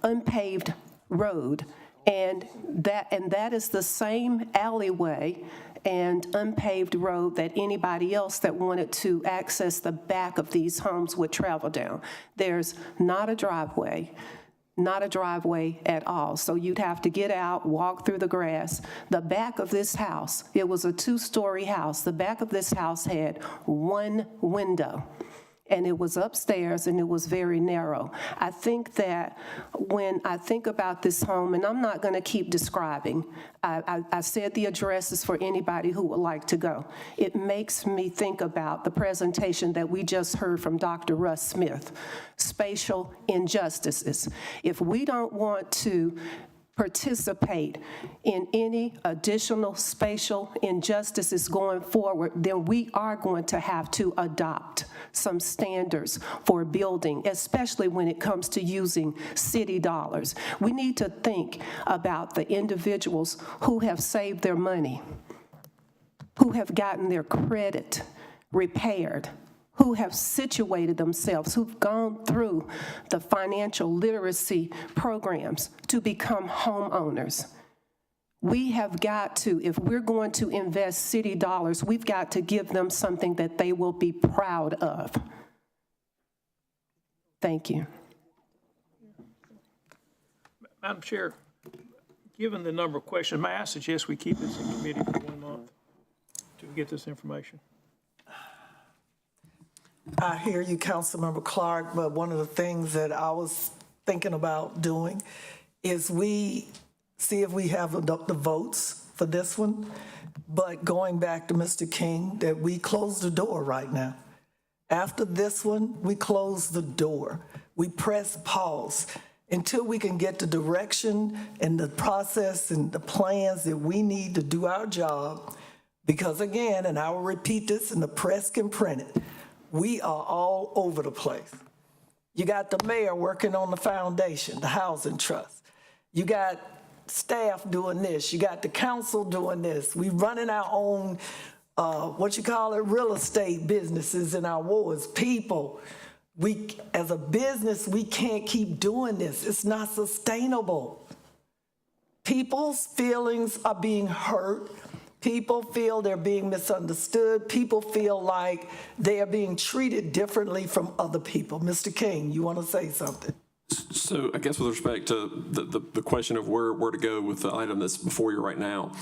unpaved road. And that is the same alleyway and unpaved road that anybody else that wanted to access the back of these homes would travel down. There's not a driveway at all. So you'd have to get out, walk through the grass. The back of this house, it was a 2-story house. The back of this house had 1 window, and it was upstairs, and it was very narrow. I think that when I think about this home, and I'm not going to keep describing, I said the address is for anybody who would like to go. It makes me think about the presentation that we just heard from Dr. Russ Smith, spatial injustices. If we don't want to participate in any additional spatial injustices going forward, then we are going to have to adopt some standards for building, especially when it comes to using city dollars. We need to think about the individuals who have saved their money, who have gotten their credit repaired, who have situated themselves, who've gone through the financial literacy programs to become homeowners. We have got to, if we're going to invest city dollars, we've got to give them something that they will be proud of. Thank you. Madam Chair, given the number of questions, may I suggest we keep this in committee for 1 month to get this information? I hear you, Councilmember Clark, but one of the things that I was thinking about doing is we see if we have the votes for this one, but going back to Mr. King, that we close the door right now. After this one, we close the door. We press pause until we can get the direction and the process and the plans that we need to do our job. Because again, and I will repeat this and the press can print it, we are all over the place. You got the mayor working on the foundation, the housing trust. You got staff doing this. You got the council doing this. We running our own, real estate businesses in our wards. People, as a business, we can't keep doing this. It's not sustainable. People's feelings are being hurt. People feel they're being misunderstood. People feel like they are being treated differently from other people. Mr. King, you want to say something? So I guess with respect to the question of where to go with the item that's before you right now,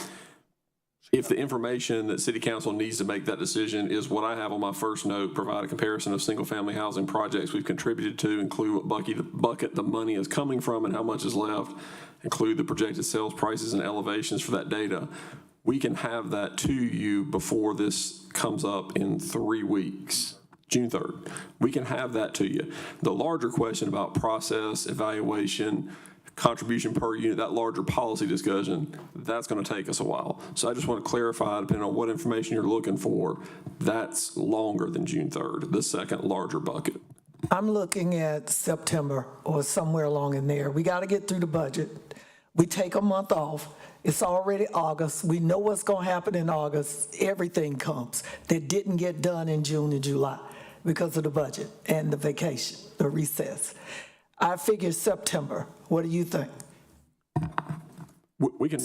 if the information that City Council needs to make that decision is what I have on my first note, provide a comparison of single-family housing projects we've contributed to, include what bucket the money is coming from and how much is left, include the projected sales prices and elevations for that data, we can have that to you before this comes up in 3 weeks, June 3rd. We can have that to you. The larger question about process, evaluation, contribution per unit, that larger policy discussion, that's going to take us a while. So I just want to clarify, depending on what information you're looking for, that's longer than June 3rd, the second larger bucket. I'm looking at September or somewhere along in there. We got to get through the budget. We take a month off. It's already August. We know what's going to happen in August. Everything comes that didn't get done in June and July because of the budget and the vacation, the recess. I figure September. What do you think? We can.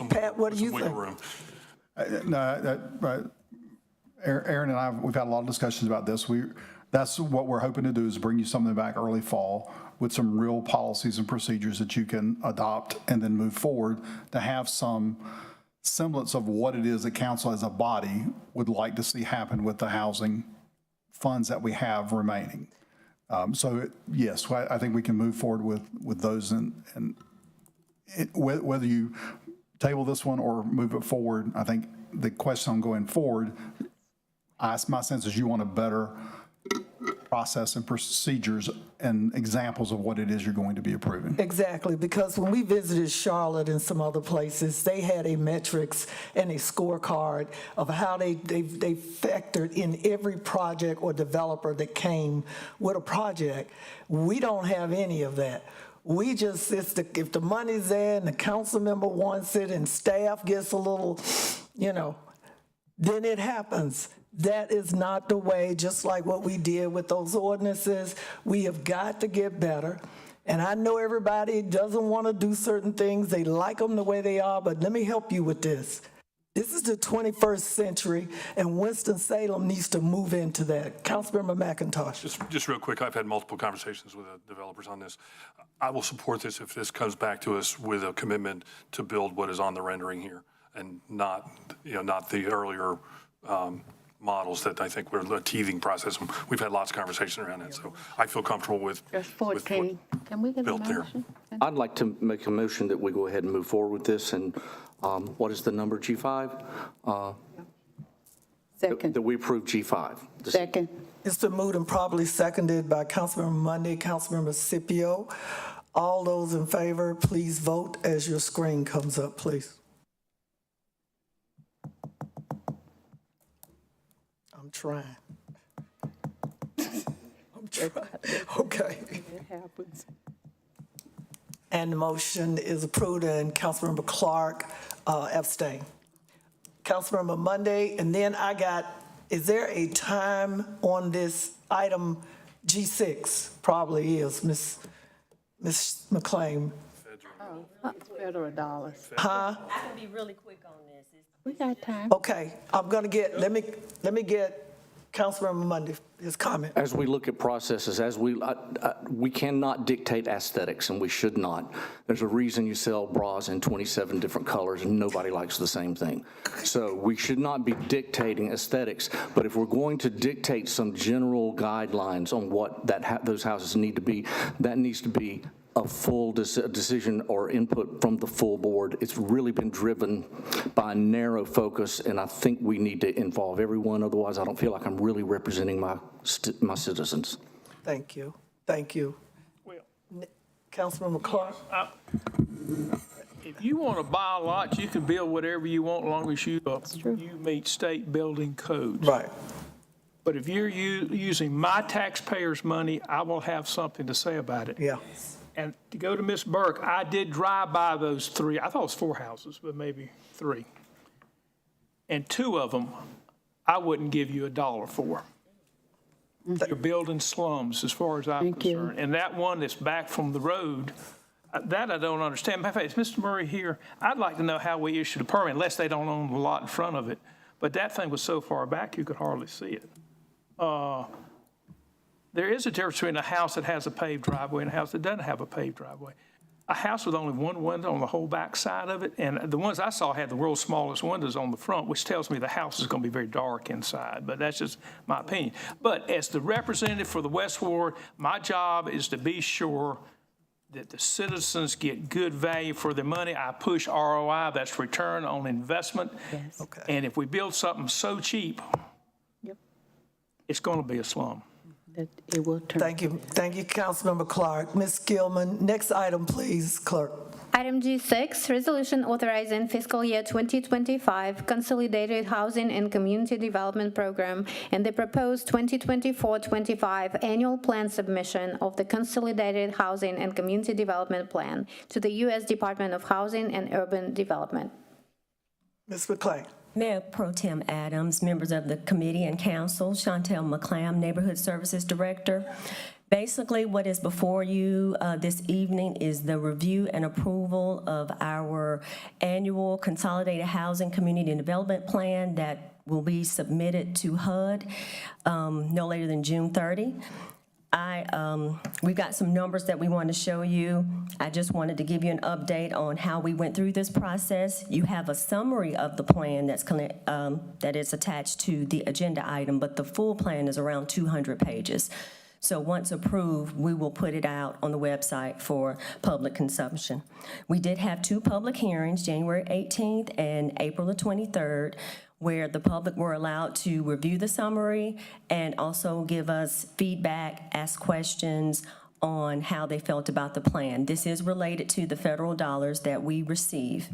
Pat, what do you think? Aaron and I, we've had a lot of discussions about this. That's what we're hoping to do, is bring you something back early fall with some real policies and procedures that you can adopt and then move forward to have some semblance of what it is that council as a body would like to see happen with the housing funds that we have remaining. So yes, I think we can move forward with those, and whether you table this one or move it forward, I think the question on going forward, my sense is you want a better process and procedures and examples of what it is you're going to be approving. Exactly, because when we visited Charlotte and some other places, they had a metrics and a scorecard of how they factored in every project or developer that came with a project. We don't have any of that. We just, if the money's there and the council member wants it and staff gets a little, then it happens. That is not the way, just like what we did with those ordinances. We have got to get better. And I know everybody doesn't want to do certain things. They like them the way they are, but let me help you with this. This is the 21st century, and Winston-Salem needs to move into that. Councilmember McIntosh. Just real quick, I've had multiple conversations with the developers on this. I will support this if this comes back to us with a commitment to build what is on the rendering here, and not the earlier models that I think were a teething process. We've had lots of conversation around that, so I feel comfortable with. There's 14. Can we get a built there. motion? I'd like to make a motion that we go ahead and move forward with this, and what is the number, G5? Second. That we approve G5. Second. It's been moved and probably seconded by Councilmember Monday, Councilmember Scipio. All those in favor, please vote as your screen comes up, please. I'm trying. Okay. It happens. And the motion is approved, and Councilmember Clark abstained. Councilmember Monday, and then is there a time on this item G6? Probably is, Ms. McClain. Oh, it's federal dollars. Huh? I can be really quick on this. We got time. Okay, I'm gonna let me get Councilmember Monday, his comment. As we look at processes, we cannot dictate aesthetics, and we should not. There's a reason you sell bras in 27 different colors, and nobody likes the same thing. So we should not be dictating aesthetics, but if we're going to dictate some general guidelines on what those houses need to be, that needs to be a full decision or input from the full board. It's really been driven by a narrow focus, and I think we need to involve everyone. Otherwise, I don't feel like I'm really representing my citizens. Thank you. Thank you. Well, Councilmember Clark. If you want to buy a lot, you can build whatever you want as long as you meet state building codes. Right. But if you're using my taxpayers' money, I will have something to say about it. Yeah. And to go to Ms. Burke, I did drive by those 3. I thought it was 4 houses, but maybe 3. And 2 of them, I wouldn't give you $1 for. You're building slums, as far as I'm concerned. And that one that's back from the road, that I don't understand. Matter of fact, is Mr. Murray here? I'd like to know how we issued a permit, unless they don't own the lot in front of it. But that thing was so far back, you could hardly see it. There is a difference between a house that has a paved driveway and a house that doesn't have a paved driveway. A house with only one window on the whole back side of it, and the ones I saw had the world's smallest windows on the front, which tells me the house is going to be very dark inside, but that's just my opinion. But as the representative for the West Ward, my job is to be sure that the citizens get good value for their money. I push ROI, that's return on investment. Yes. Okay. And if we build something so cheap, it's going to be a slum. That it will turn. Thank you, Councilmember Clark. Ms. Gilman, next item, please, clerk. Item G6, resolution authorizing fiscal year 2025 consolidated housing and community development program and the proposed 2024-25 annual plan submission of the consolidated housing and community development plan to the U.S. Department of Housing and Urban Development. Ms. McClain. Mayor Pro Tem Adams, members of the committee and council, Chantel McClam, Neighborhood Services Director. Basically, what is before you this evening is the review and approval of our annual Consolidated Housing Community and Development Plan that will be submitted to HUD no later than June 30. We've got some numbers that we want to show you. I just wanted to give you an update on how we went through this process. You have a summary of the plan that is attached to the agenda item, but the full plan is around 200 pages. So once approved, we will put it out on the website for public consumption. We did have 2 public hearings, January 18th and April the 23rd, where the public were allowed to review the summary and also give us feedback, ask questions on how they felt about the plan. This is related to the federal dollars that we receive.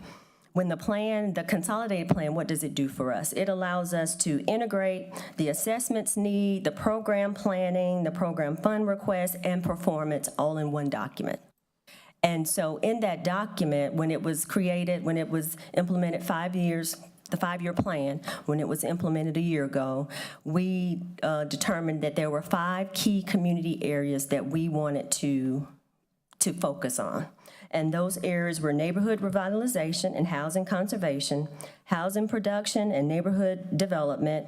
When the consolidated plan, what does it do for us? It allows us to integrate the assessments need, the program planning, the program fund request, and performance all in one document. And so in that document, when it was created, when it was implemented 5 years, the 5-year plan, when it was implemented a year ago, we determined that there were 5 key community areas that we wanted to focus on. And those areas were neighborhood revitalization and housing conservation, housing production and neighborhood development,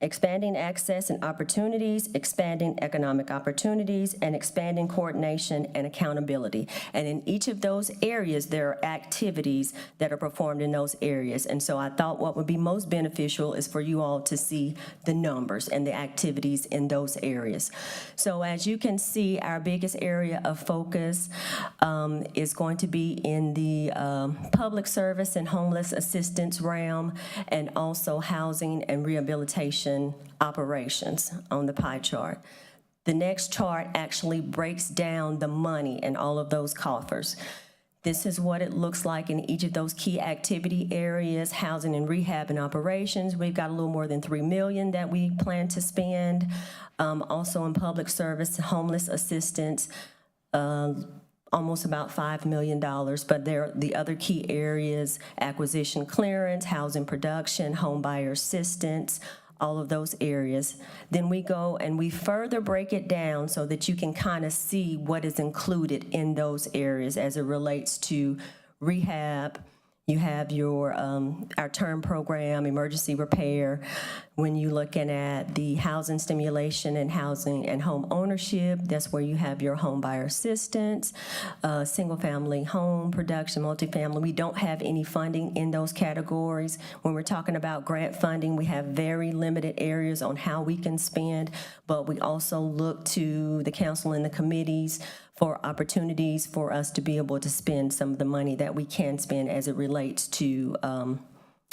expanding access and opportunities, expanding economic opportunities, and expanding coordination and accountability. And in each of those areas, there are activities that are performed in those areas. And so I thought what would be most beneficial is for you all to see the numbers and the activities in those areas. So as you can see, our biggest area of focus is going to be in the public service and homeless assistance realm, and also housing and rehabilitation operations on the pie chart. The next chart actually breaks down the money in all of those coffers. This is what it looks like in each of those key activity areas, housing and rehab and operations. We've got a little more than $3 million that we plan to spend. Also in public service, homeless assistance, almost about $5 million, but there are the other key areas: acquisition clearance, housing production, home buyer assistance, all of those areas. Then we go and we further break it down so that you can kind of see what is included in those areas as it relates to rehab. You have your our term program, emergency repair. When you're looking at the housing stimulation and housing and home ownership, that's where you have your home buyer assistance, single-family home production, multifamily. We don't have any funding in those categories. When we're talking about grant funding, we have very limited areas on how we can spend, but we also look to the council and the committees for opportunities for us to be able to spend some of the money that we can spend as it relates to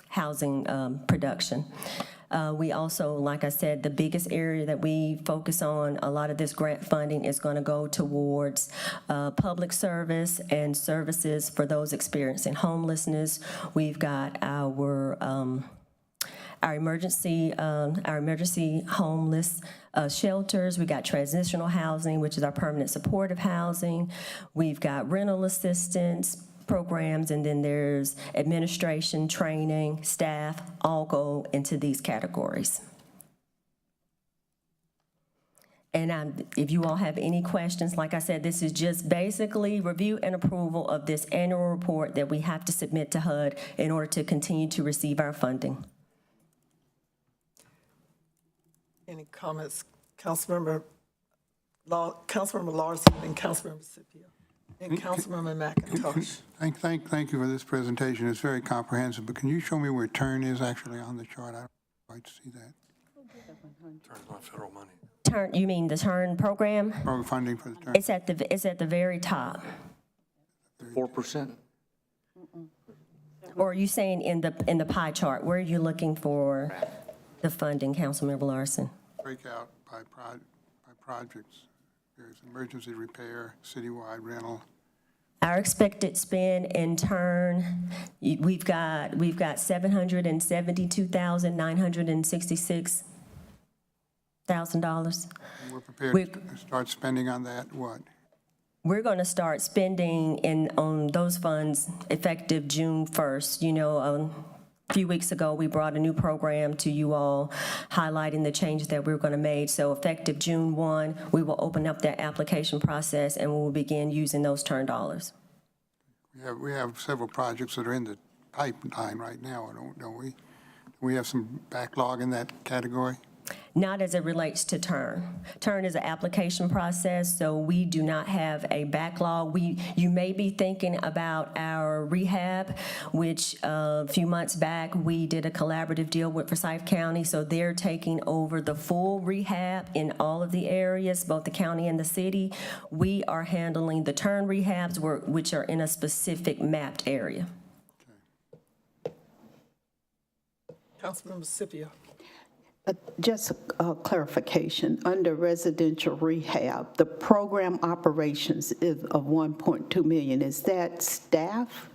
housing production. We also, like I said, the biggest area that we focus on, a lot of this grant funding is going to go towards public service and services for those experiencing homelessness. We've got our emergency homeless shelters. We got transitional housing, which is our permanent supportive housing. We've got rental assistance programs, and then there's administration, training, staff, all go into these categories. And if you all have any questions, like I said, this is just basically review and approval of this annual report that we have to submit to HUD in order to continue to receive our funding. Any comments? Councilmember Larson and Councilmember Scipio and Councilmember McIntosh. Thank you for this presentation. It's very comprehensive, but can you show me where turn is actually on the chart? I don't quite see that. Turn's not federal money. Turn, you mean the TURN program? Program funding for the turn. It's at the very top. 4%. Or are you saying in the pie chart? Where are you looking for the funding, Councilmember Larson? Breakout by projects. There's emergency repair, citywide rental. Our expected spend in TURN, we've got $772,966. We're prepared to start spending on that, what? We're going to start spending on those funds effective June 1st. You know, a few weeks ago, we brought a new program to you all highlighting the changes that we're going to make. So effective June 1, we will open up that application process and we will begin using those TURN dollars. We have several projects that are in the pipeline right now, don't we? We have some backlog in that category? Not as it relates to TURN. TURN is an application process, so we do not have a backlog. You may be thinking about our rehab, which a few months back, we did a collaborative deal with Forsyth County, so they're taking over the full rehab in all of the areas, both the county and the city. We are handling the TURN rehabs, which are in a specific mapped area. Councilmember Scipio. Just a clarification, under residential rehab, the program operations is of 1.2 million. Is that staff?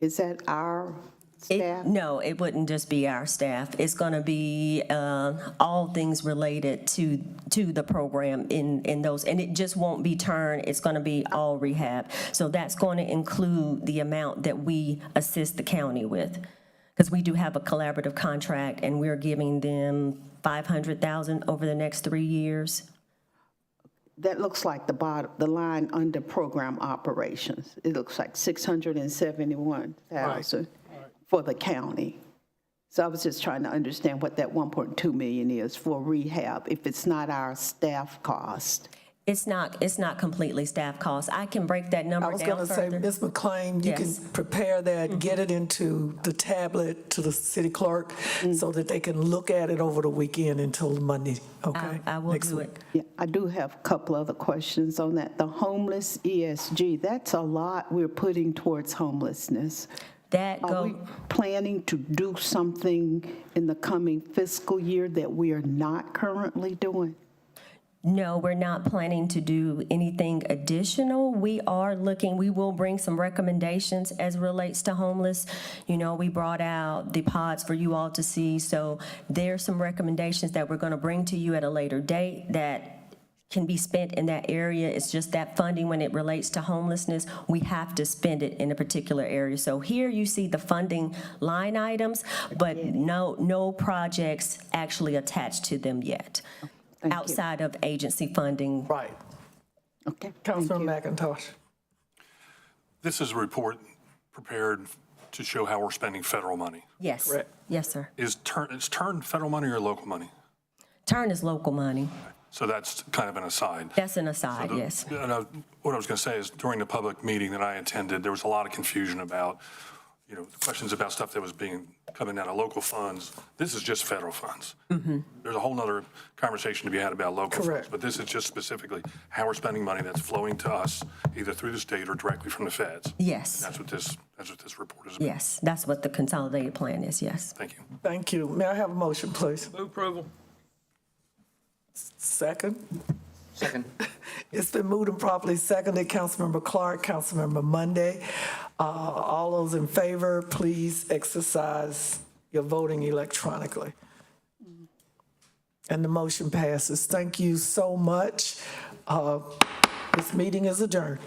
Is that our staff? No, it wouldn't just be our staff. It's going to be all things related to the program in those, and it just won't be TURN. It's going to be all rehab. So that's going to include the amount that we assist the county with. Because we do have a collaborative contract, and we're giving them $500,000 over the next 3 years. That looks like the line under program operations. It looks like 671,000 for the county. So I was just trying to understand what that 1.2 million is for rehab, if it's not our staff cost. It's not completely staff costs. I can break that number down further. I was going to say, Ms. McClain, you can prepare that, get it into the tablet to the city clerk so that they can look at it over the weekend until Monday, okay? I will do it. Yeah, I do have a couple other questions on that. The homeless ESG, that's a lot we're putting towards homelessness. Are we planning to do something in the coming fiscal year that we are not currently doing? No, we're not planning to do anything additional. We will bring some recommendations as it relates to homeless. You know, we brought out the pods for you all to see. So there's some recommendations that we're going to bring to you at a later date that can be spent in that area. It's just that funding, when it relates to homelessness, we have to spend it in a particular area. So here you see the funding line items, but no projects actually attached to them yet. Outside of agency funding. Right. Okay. Councilman McIntosh. This is a report prepared to show how we're spending federal money. Yes. Correct. Yes, sir. Is TURN federal money or local money? TURN is local money. So that's kind of an aside. That's an aside, yes. What I was going to say is, during the public meeting that I attended, there was a lot of confusion about, questions about stuff that was coming out of local funds. This is just federal funds. Mm-hmm. There's a whole nother conversation to be had about local funds, but this is just specifically how we're spending money that's flowing to us, either through the state or directly from the feds. Yes. And that's what this report is about. Yes, that's what the consolidated plan is, yes. Thank you. Thank you. May I have a motion, please? Move approval. Second. Second. It's been moved and properly seconded. Councilmember Clark, Councilmember Monday. All those in favor, please exercise your voting electronically. And the motion passes. Thank you so much. This meeting is adjourned.